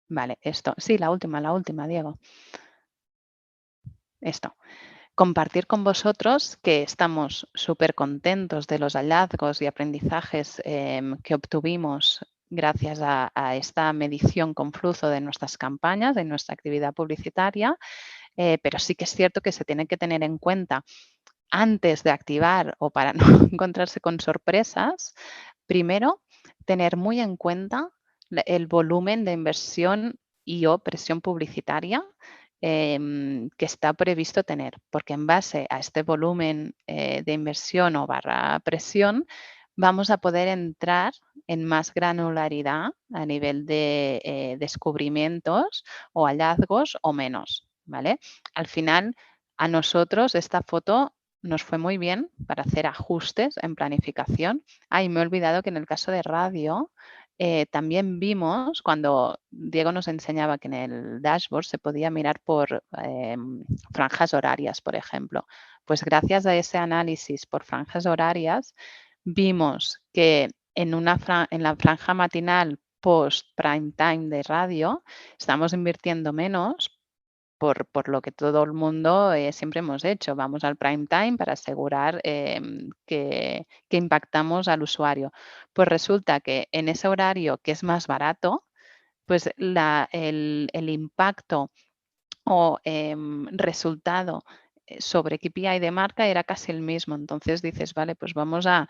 Vale, esto. Sí, la última, Diego. Esto. Compartir con vosotros que estamos súper contentos de los hallazgos y aprendizajes que obtuvimos gracias a esta medición con flujo de nuestras campañas, de nuestra actividad publicitaria, pero sí que es cierto que se tiene que tener en cuenta antes de activar o para no encontrarse con sorpresas, primero, tener muy en cuenta el volumen de inversión y o presión publicitaria que está previsto tener, porque en base a este volumen de inversión o barra presión, vamos a poder entrar en más granularidad a nivel de descubrimientos o hallazgos o menos, ¿vale? Al final, a nosotros esta foto nos fue muy bien para hacer ajustes en planificación. Y me he olvidado que en el caso de radio también vimos, cuando Diego nos enseñaba que en el dashboard se podía mirar por franjas horarias, por ejemplo. Pues gracias a ese análisis por franjas horarias, vimos que en la franja matinal post prime time de radio estamos invirtiendo menos por lo que todo el mundo siempre hemos hecho. Vamos al prime time para asegurar que impactamos al usuario. Pues resulta que en ese horario que es más barato, pues el impacto o resultado sobre KPI de marca era casi el mismo. Entonces dices, vale, pues vamos a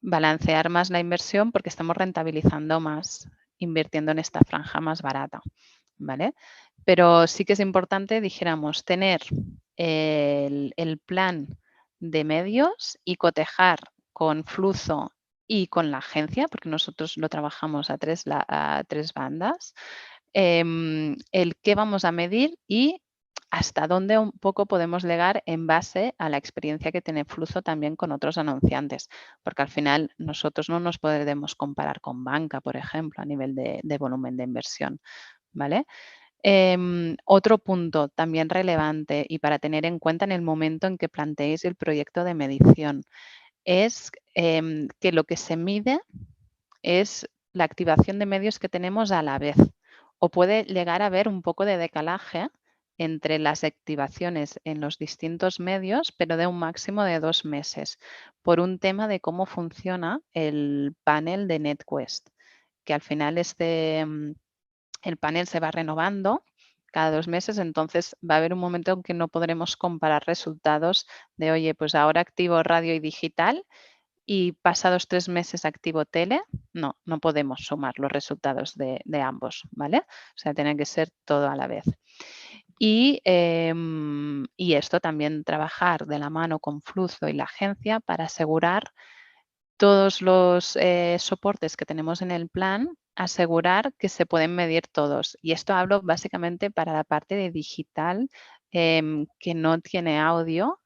balancear más la inversión porque estamos rentabilizando más invirtiendo en esta franja más barata, ¿vale? Pero sí que es importante, dijéramos, tener el plan de medios y cotejar con Fluzo y con la agencia, porque nosotros lo trabajamos a tres bandas, el qué vamos a medir y hasta dónde un poco podemos llegar en base a la experiencia que tiene Fluzo también con otros anunciantes, porque al final nosotros no nos podemos comparar con banca, por ejemplo, a nivel de volumen de inversión, ¿vale? Otro punto también relevante y para tener en cuenta en el momento en que planteéis el proyecto de medición es que lo que se mide es la activación de medios que tenemos a la vez o puede llegar a haber un poco de decalaje entre las activaciones en los distintos medios, pero de un máximo de 2 meses, por un tema de cómo funciona el panel de NetQuest, que al final el panel se va renovando cada 2 meses, entonces va a haber un momento en que no podremos comparar resultados de, oye, pues ahora activo radio y digital y pasados 3 meses activo tele. No, no podemos sumar los resultados de ambos, ¿vale? O sea, tiene que ser todo a la vez. Y esto también trabajar de la mano con Fluzo y la agencia para asegurar todos los soportes que tenemos en el plan, asegurar que se pueden medir todos. Y esto hablo básicamente para la parte de digital que no tiene audio,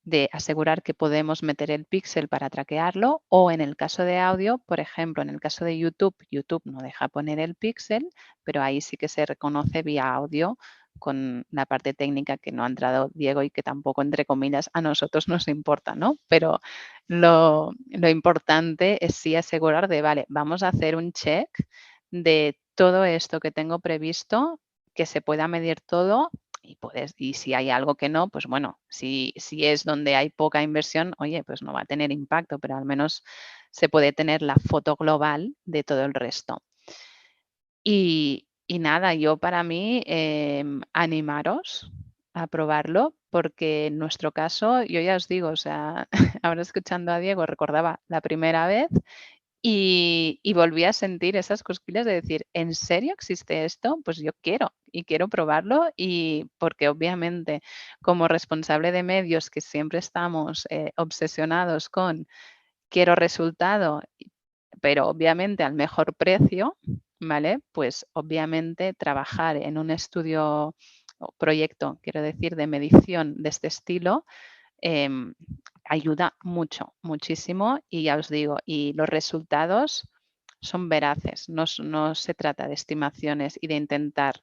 de asegurar que podemos meter el píxel para traquearlo o en el caso de audio, por ejemplo, en el caso de YouTube, YouTube no deja poner el píxel, pero ahí sí que se reconoce vía audio con la parte técnica que no ha entrado Diego y que tampoco, entre comillas, a nosotros nos importa, ¿no? Pero lo importante es sí asegurar de, vale, vamos a hacer un check de todo esto que tengo previsto, que se pueda medir todo y si hay algo que no, pues bueno, si es donde hay poca inversión, oye, pues no va a tener impacto, pero al menos se puede tener la foto global de todo el resto. Y nada, yo para mí animaros a probarlo porque en nuestro caso, yo ya os digo, o sea, ahora escuchando a Diego recordaba la primera vez y volví a sentir esas cosquillas de decir, ¿en serio existe esto? Pues yo quiero y quiero probarlo y porque obviamente como responsable de medios que siempre estamos obsesionados con quiero resultado, pero obviamente al mejor precio, ¿vale? Pues obviamente trabajar en un estudio o proyecto, quiero decir, de medición de este estilo, ayuda mucho, muchísimo y ya os digo, y los resultados son veraces, no se trata de estimaciones y de intentar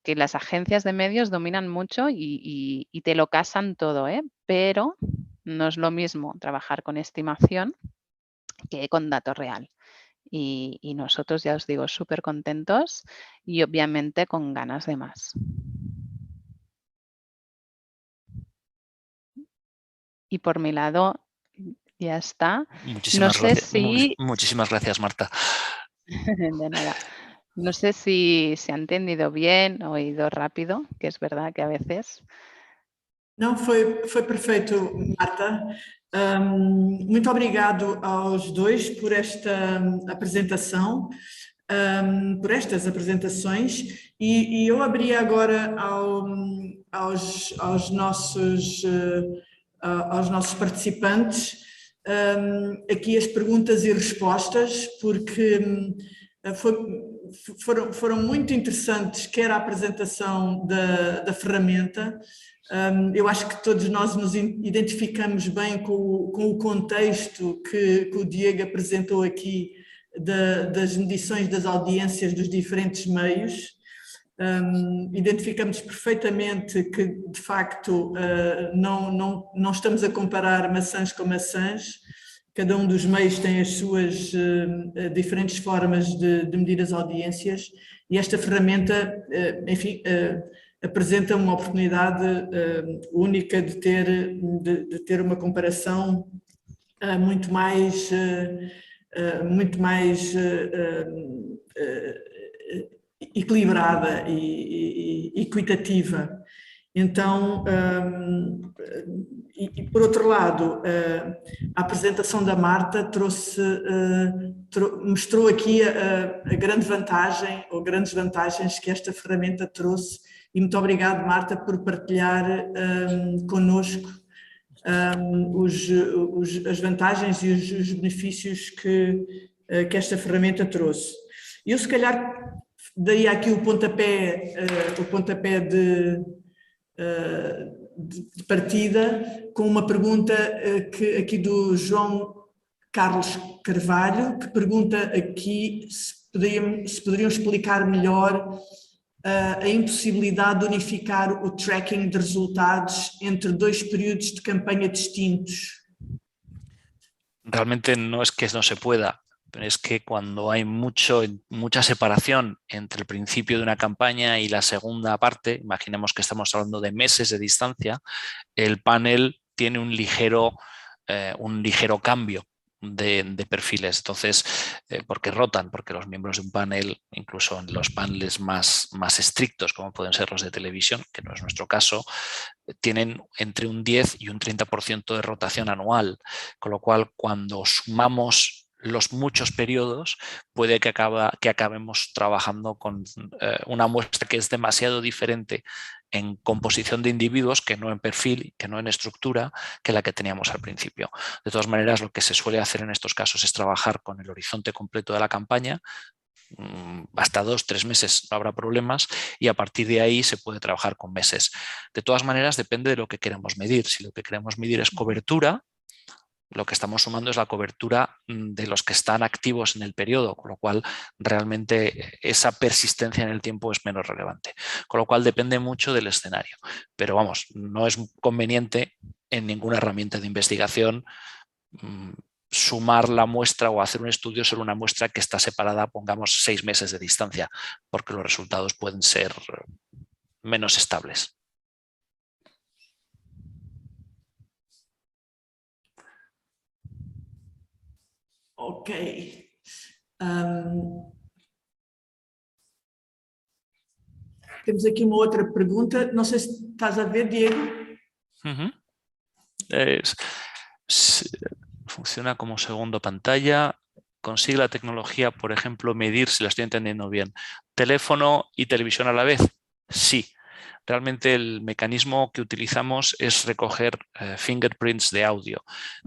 que las agencias de medios dominan mucho y te lo casan todo, ¿eh? Pero no es lo mismo trabajar con estimación que con dato real. Y nosotros, ya os digo, súper contentos y obviamente con ganas de más. Y por mi lado, ya está. No sé si, Muchísimas gracias, Marta. de nada, no sé si se ha entendido bien o ido rápido, que es verdad que a veces. Não, foi perfeito, Marta. Muito obrigado aos dois por esta apresentação, por estas apresentações, e eu abria agora aos nossos participantes aqui as perguntas e respostas, porque foram muito interessantes, quer a apresentação da ferramenta. Eu acho que todos nós nos identificamos bem com o contexto que o Diego apresentou aqui das medições das audiências dos diferentes meios. Identificamos perfeitamente que, de facto, não estamos a comparar maçãs com maçãs. Cada um dos meios tem as suas diferentes formas de medir as audiências e esta ferramenta, enfim, apresenta uma oportunidade única de ter uma comparação muito mais equilibrada e equitativa. Então, e por outro lado, a apresentação da Marta mostrou aqui a grande vantagem, ou grandes vantagens que esta ferramenta trouxe, e muito obrigado, Marta, por partilhar connosco as vantagens e os benefícios que esta ferramenta trouxe. Eu, se calhar, daria aqui o pontapé de partida com uma pergunta aqui do João Carlos Carvalho, que pergunta aqui se poderiam explicar melhor a impossibilidade de unificar o tracking de resultados entre dois períodos de campanha distintos. Realmente no es que no se pueda, pero es que cuando hay mucha separación entre el principio de una campaña y la segunda parte, imaginemos que estamos hablando de meses de distancia, el panel tiene un ligero cambio de perfiles. Entonces, porque rotan, porque los miembros de un panel, incluso en los paneles más estrictos, como pueden ser los de televisión, que no es nuestro caso, tienen entre un 10 y un 30% de rotación anual, con lo cual cuando sumamos los muchos periodos puede que acabemos trabajando con una muestra que es demasiado diferente en composición de individuos, que no en perfil, que no en estructura, que la que teníamos al principio. De todas maneras, lo que se suele hacer en estos casos es trabajar con el horizonte completo de la campaña, hasta 2-3 meses no habrá problemas, y a partir de ahí se puede trabajar con meses. De todas maneras, depende de lo que queremos medir. Si lo que queremos medir es cobertura, lo que estamos sumando es la cobertura de los que están activos en el periodo, con lo cual realmente esa persistencia en el tiempo es menos relevante. Con lo cual depende mucho del escenario. Pero vamos, no es conveniente en ninguna herramienta de investigación sumar la muestra o hacer un estudio sobre una muestra que está separada, pongamos 6 meses de distancia, porque los resultados pueden ser menos estables. Ok. Temos aqui uma outra pergunta. Não sei se estás a ver, Diego. Ujú. Funciona como segundo pantalla. Consigue la tecnología, por ejemplo, medir, si la estoy entendiendo bien, teléfono y televisión a la vez. Sí. Realmente el mecanismo que utilizamos es recoger fingerprints de audio.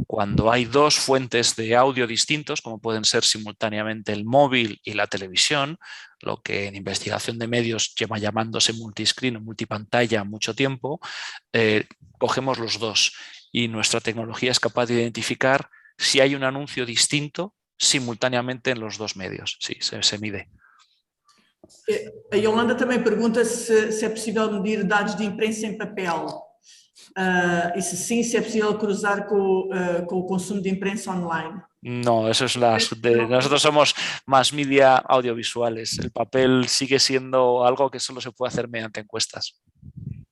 Cuando hay dos fuentes de audio distintos, como pueden ser simultáneamente el móvil y la televisión, lo que en investigación de medios lleva llamándose multiscreen o multipantalla mucho tiempo, cogemos los dos y nuestra tecnología es capaz de identificar si hay un anuncio distinto simultáneamente en los dos medios. Sí, se mide. A Yolanda também pergunta se é possível medir dados de imprensa em papel. E se sim, se é possível cruzar com o consumo de imprensa online. No, eso es nosotros somos más media audiovisuales. El papel sigue siendo algo que solo se puede hacer mediante encuestas.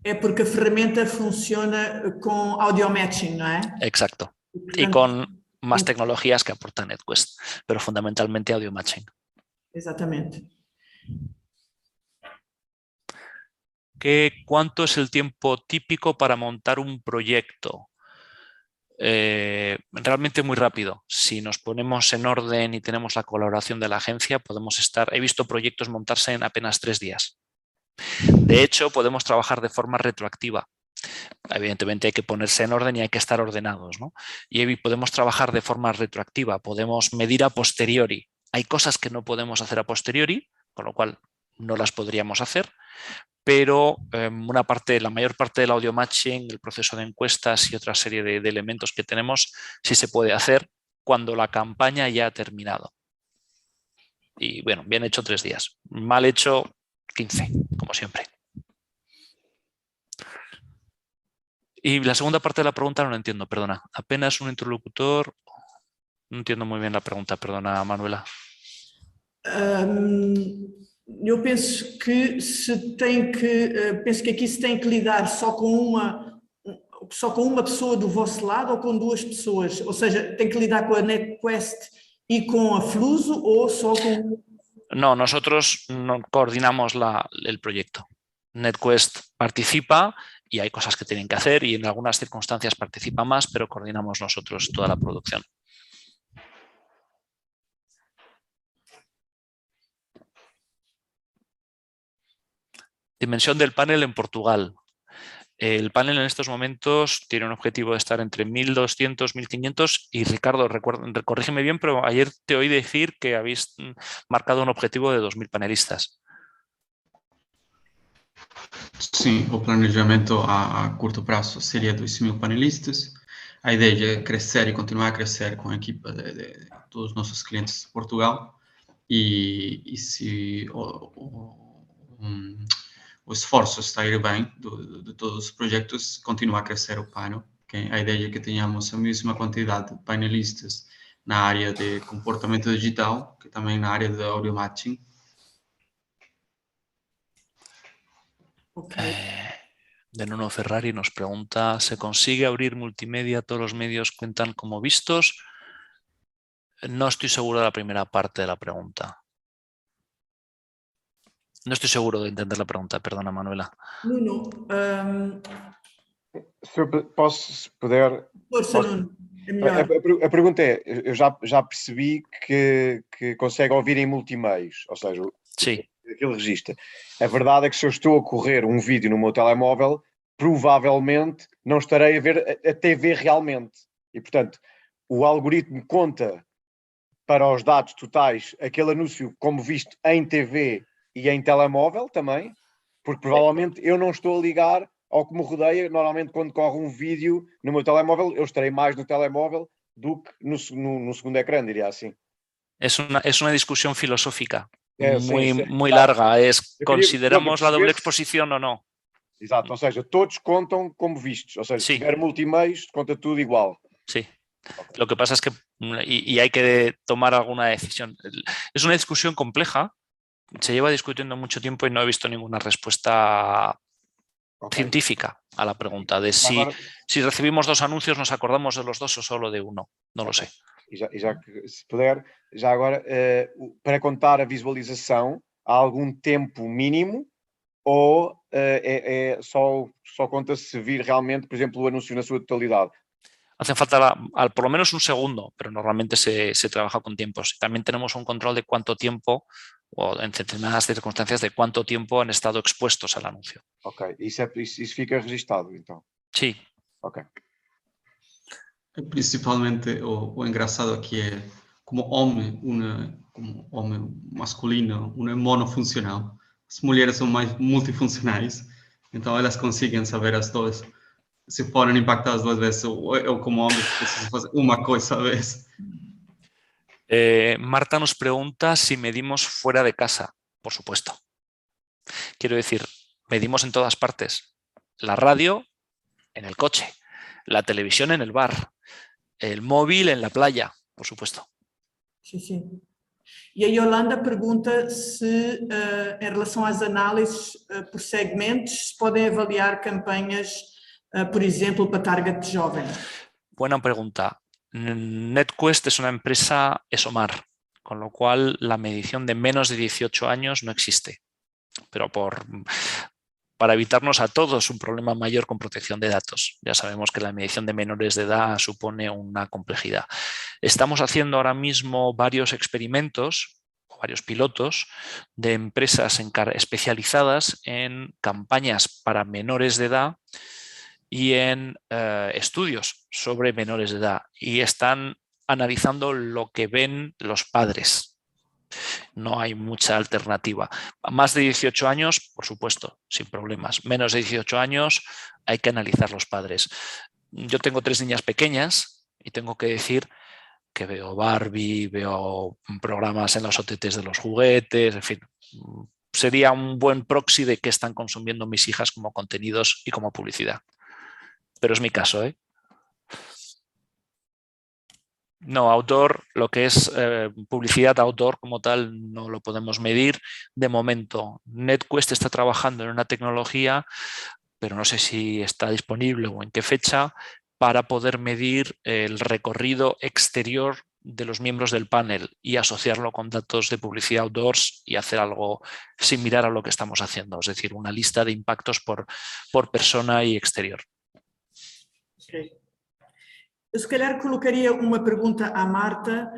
É porque a ferramenta funciona com audio matching, não é? Exacto. Y con más tecnologías que aporta NetQuest, pero fundamentalmente audio matching. Exatamente. ¿Cuánto es el tiempo típico para montar un proyecto? Realmente muy rápido. Si nos ponemos en orden y tenemos la colaboración de la agencia, podemos estar... He visto proyectos montarse en apenas 3 días. De hecho, podemos trabajar de forma retroactiva. Evidentemente hay que ponerse en orden y hay que estar ordenados, ¿no? Y podemos trabajar de forma retroactiva, podemos medir a posteriori. Hay cosas que no podemos hacer a posteriori, con lo cual no las podríamos hacer, pero la mayor parte del audio matching, el proceso de encuestas y otra serie de elementos que tenemos, sí se puede hacer cuando la campaña ya ha terminado. Y bueno, bien hecho 3 días, mal hecho 15, como siempre. Y la segunda parte de la pregunta no la entiendo, perdona. Apenas un interlocutor. No entiendo muy bien la pregunta, perdona, Manuela. Eu penso que penso que aqui se tem que lidar só com uma pessoa do vosso lado ou com 2 pessoas. Ou seja, tem que lidar com a NetQuest e com a Fluso ou só com... No, nosotros no coordinamos el proyecto. NetQuest participa y hay cosas que tienen que hacer y en algunas circunstancias participa más, pero coordinamos nosotros toda la producción. Dimensión del panel en Portugal. El panel en estos momentos tiene un objetivo de estar entre 1.200, 1.500 y Ricardo, corrígeme bien, pero ayer te oí decir que habéis marcado un objetivo de 2.000 panelistas. Sim, o planejamento a curto prazo seria 2.000 panelistas. A ideia é crescer e continuar a crescer com a equipa de todos os nossos clientes de Portugal. E se o esforço está a ir bem de todos os projetos, continua a crescer o painel. A ideia é que tenhamos a mesma quantidade de panelistas na área de comportamento digital, que também na área de audio matching. Okay. De Nuno Ferrari nos pregunta, ¿se consigue abrir multimedia? ¿Todos los medios cuentan como vistos? No estoy seguro de la primera parte de la pregunta. No estoy seguro de entender la pregunta, perdona, Manuela. Nuno, Se puder... força, Nuno, é melhor. A pergunta é, eu já percebi que consegue ouvir em multimeios, ou seja, Sim. aquele registro. A verdade é que se eu estou a correr um vídeo no meu telemóvel, provavelmente não estarei a ver a TV realmente. E, portanto, o algoritmo conta para os dados totais aquele anúncio como visto em TV e em telemóvel também, porque provavelmente eu não estou a ligar ao que me rodeia. Normalmente, quando corre um vídeo no meu telemóvel, eu estarei mais no telemóvel do que no segundo ecrã, diria assim. Es una discusión filosófica Sim. muy larga. ¿Consideramos la doble exposición o no? Exato, ou seja, todos contam como vistos. Ou seja, Sí. se tiver multimeios, conta tudo igual. Sí. Lo que pasa es que y hay que tomar alguna decisión. Es una discusión compleja. Se lleva discutiendo mucho tiempo y no he visto ninguna respuesta científica a la pregunta de si recibimos 2 anuncios, ¿nos acordamos de los 2 o solo de uno? No lo sé. E já que, se puder, já agora, para contar a visualização, há algum tempo mínimo ou só conta se vir realmente, por exemplo, o anúncio na sua totalidade? Hacen falta por lo menos un segundo, pero normalmente se trabaja con tiempos. También tenemos un control de cuánto tiempo, o en determinadas circunstancias, de cuánto tiempo han estado expuestos al anuncio. Ok, isso fica registado, então? Sí. Ok. Principalmente o engraçado aqui é como homem masculino, uma é monofuncional. As mulheres são mais multifuncionais, então elas conseguem saber as duas. Se podem impactar as duas vezes. Eu como homem preciso fazer uma coisa a vez. Marta nos pregunta si medimos fuera de casa. Por supuesto. Quiero decir, medimos en todas partes. La radio en el coche, la televisión en el bar, el móvil en la playa, por supuesto. Sim, sim. E a Yolanda pergunta se, em relação às análises por segmentos, se podem avaliar campanhas, por exemplo, para target jovem. Buena pregunta. NetQuest es una empresa ESOMAR, con lo cual la medición de menos de 18 años no existe. Pero para evitarnos a todos un problema mayor con protección de datos. Ya sabemos que la medición de menores de edad supone una complejidad. Estamos haciendo ahora mismo varios experimentos, varios pilotos de empresas especializadas en campañas para menores de edad y en estudios sobre menores de edad, y están analizando lo que ven los padres. No hay mucha alternativa. Más de 18 años, por supuesto, sin problemas. Menos de 18 años, hay que analizar los padres. Yo tengo 3 niñas pequeñas y tengo que decir que veo Barbie, veo programas en los OTTs de los juguetes, en fin. Sería un buen proxy de qué están consumiendo mis hijas como contenidos y como publicidad. Pero es mi caso, ¿eh? No, outdoor, lo que es publicidad outdoor como tal, no lo podemos medir de momento. NetQuest está trabajando en una tecnología, pero no sé si está disponible o en qué fecha, para poder medir el recorrido exterior de los miembros del panel y asociarlo con datos de publicidad outdoors y hacer algo similar a lo que estamos haciendo, es decir, una lista de impactos por persona y exterior. Okay. Eu se calhar colocaria uma pergunta à Marta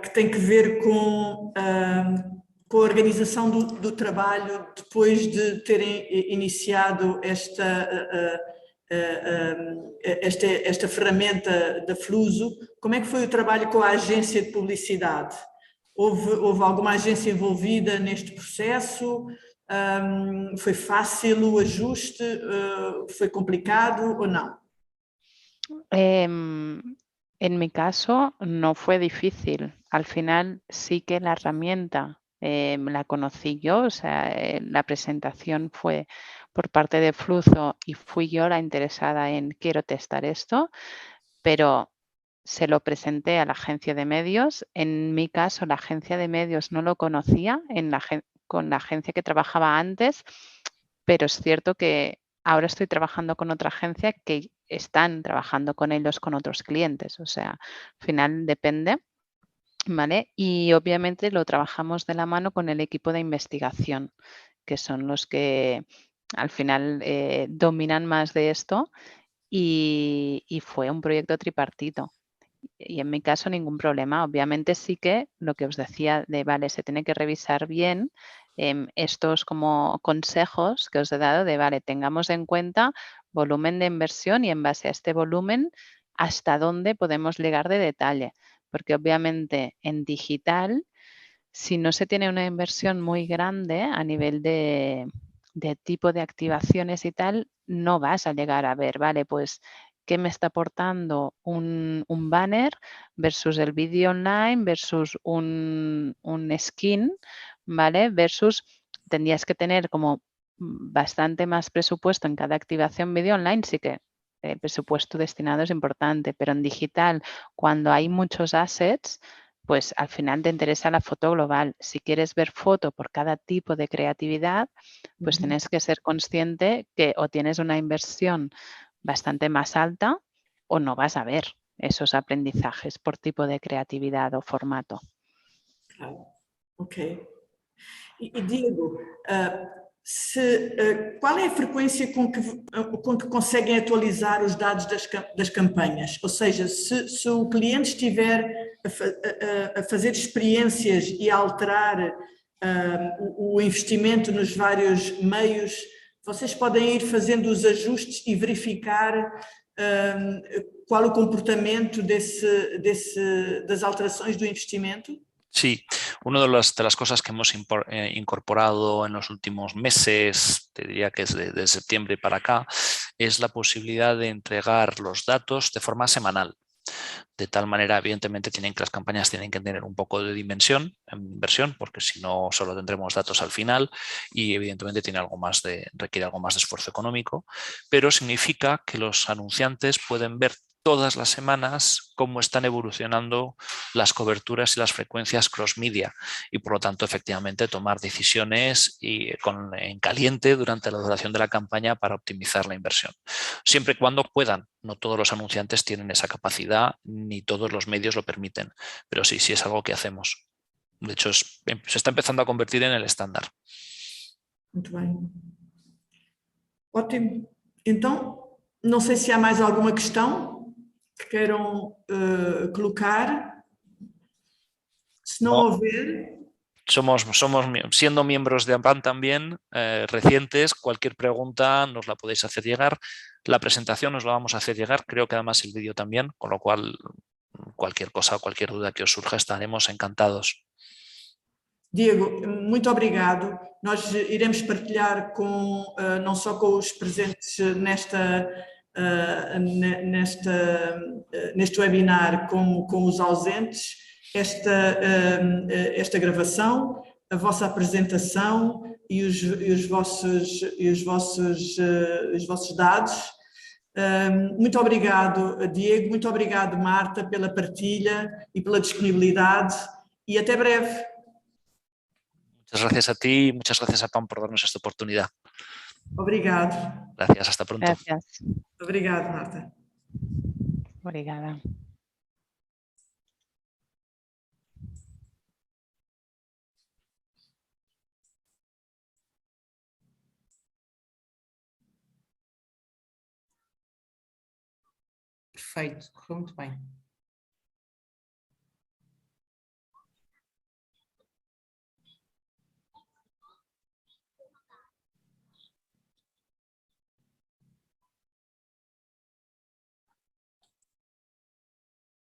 que tem que ver com a organização do trabalho depois de terem iniciado esta ferramenta da Fluso. Como é que foi o trabalho com a agência de publicidade? Houve alguma agência envolvida neste processo? Foi fácil o ajuste? Foi complicado ou não? En mi caso no fue difícil. Al final sí que la herramienta la conocí yo, o sea, la presentación fue por parte de Fluzo y fui yo la interesada en quiero testar esto, pero se lo presenté a la agencia de medios. En mi caso, la agencia de medios no lo conocía con la agencia que trabajaba antes, pero es cierto que ahora estoy trabajando con otra agencia que están trabajando con ellos con otros clientes. O sea, al final depende, ¿vale? Y obviamente lo trabajamos de la mano con el equipo de investigación, que son los que al final dominan más de esto, y fue un proyecto tripartito. Y en mi caso ningún problema. Obviamente sí que lo que os decía de, vale, se tiene que revisar bien estos como consejos que os he dado de, vale, tengamos en cuenta volumen de inversión y en base a este volumen hasta dónde podemos llegar de detalle. Porque obviamente en digital, si no se tiene una inversión muy grande a nivel de tipo de activaciones y tal, no vas a llegar a ver, vale, pues qué me está aportando un banner versus el vídeo online versus un skin, ¿vale? Versus tendrías que tener como bastante más presupuesto en cada activación vídeo online, sí que el presupuesto destinado es importante, pero en digital, cuando hay muchos assets, pues al final te interesa la foto global. Si quieres ver foto por cada tipo de creatividad, pues tienes que ser consciente que o tienes una inversión bastante más alta o no vas a ver esos aprendizajes por tipo de creatividad o formato. Claro, ok. E Diego, qual é a frequência com que conseguem atualizar os dados das campanhas? Ou seja, se o cliente estiver a fazer experiências e a alterar o investimento nos vários meios, vocês podem ir fazendo os ajustes e verificar qual o comportamento das alterações do investimento? Sí, una de las cosas que hemos incorporado en los últimos meses, te diría que es de septiembre para acá, es la posibilidad de entregar los datos de forma semanal. De tal manera, evidentemente, las campañas tienen que tener un poco de inversión, porque si no solo tendremos datos al final y evidentemente requiere algo más de esfuerzo económico, pero significa que los anunciantes pueden ver todas las semanas cómo están evolucionando las coberturas y las frecuencias cross-media y por lo tanto efectivamente tomar decisiones en caliente durante la duración de la campaña para optimizar la inversión. Siempre y cuando puedan, no todos los anunciantes tienen esa capacidad ni todos los medios lo permiten, pero sí es algo que hacemos. De hecho, se está empezando a convertir en el estándar. Muito bem. Ótimo. Então, não sei se há mais alguma questão que queiram colocar. Se não houver... Somos siendo miembros de APAN también, recientes, cualquier pregunta nos la podéis hacer llegar. La presentación nos la vamos a hacer llegar, creo que además el vídeo también, con lo cual cualquier cosa, cualquier duda que os surja estaremos encantados. Diego, muito obrigado. Nós iremos partilhar não só com os presentes neste webinar, como com os ausentes, esta gravação, a vossa apresentação e os vossos dados. Muito obrigado, Diego, muito obrigado, Marta, pela partilha e pela disponibilidade e até breve. Muchas gracias a ti y muchas gracias a PAN por darnos esta oportunidad. Obrigado. Gracias, hasta pronto. Gracias. Obrigado, Marta. Obrigada. Perfeito, correu muito bem.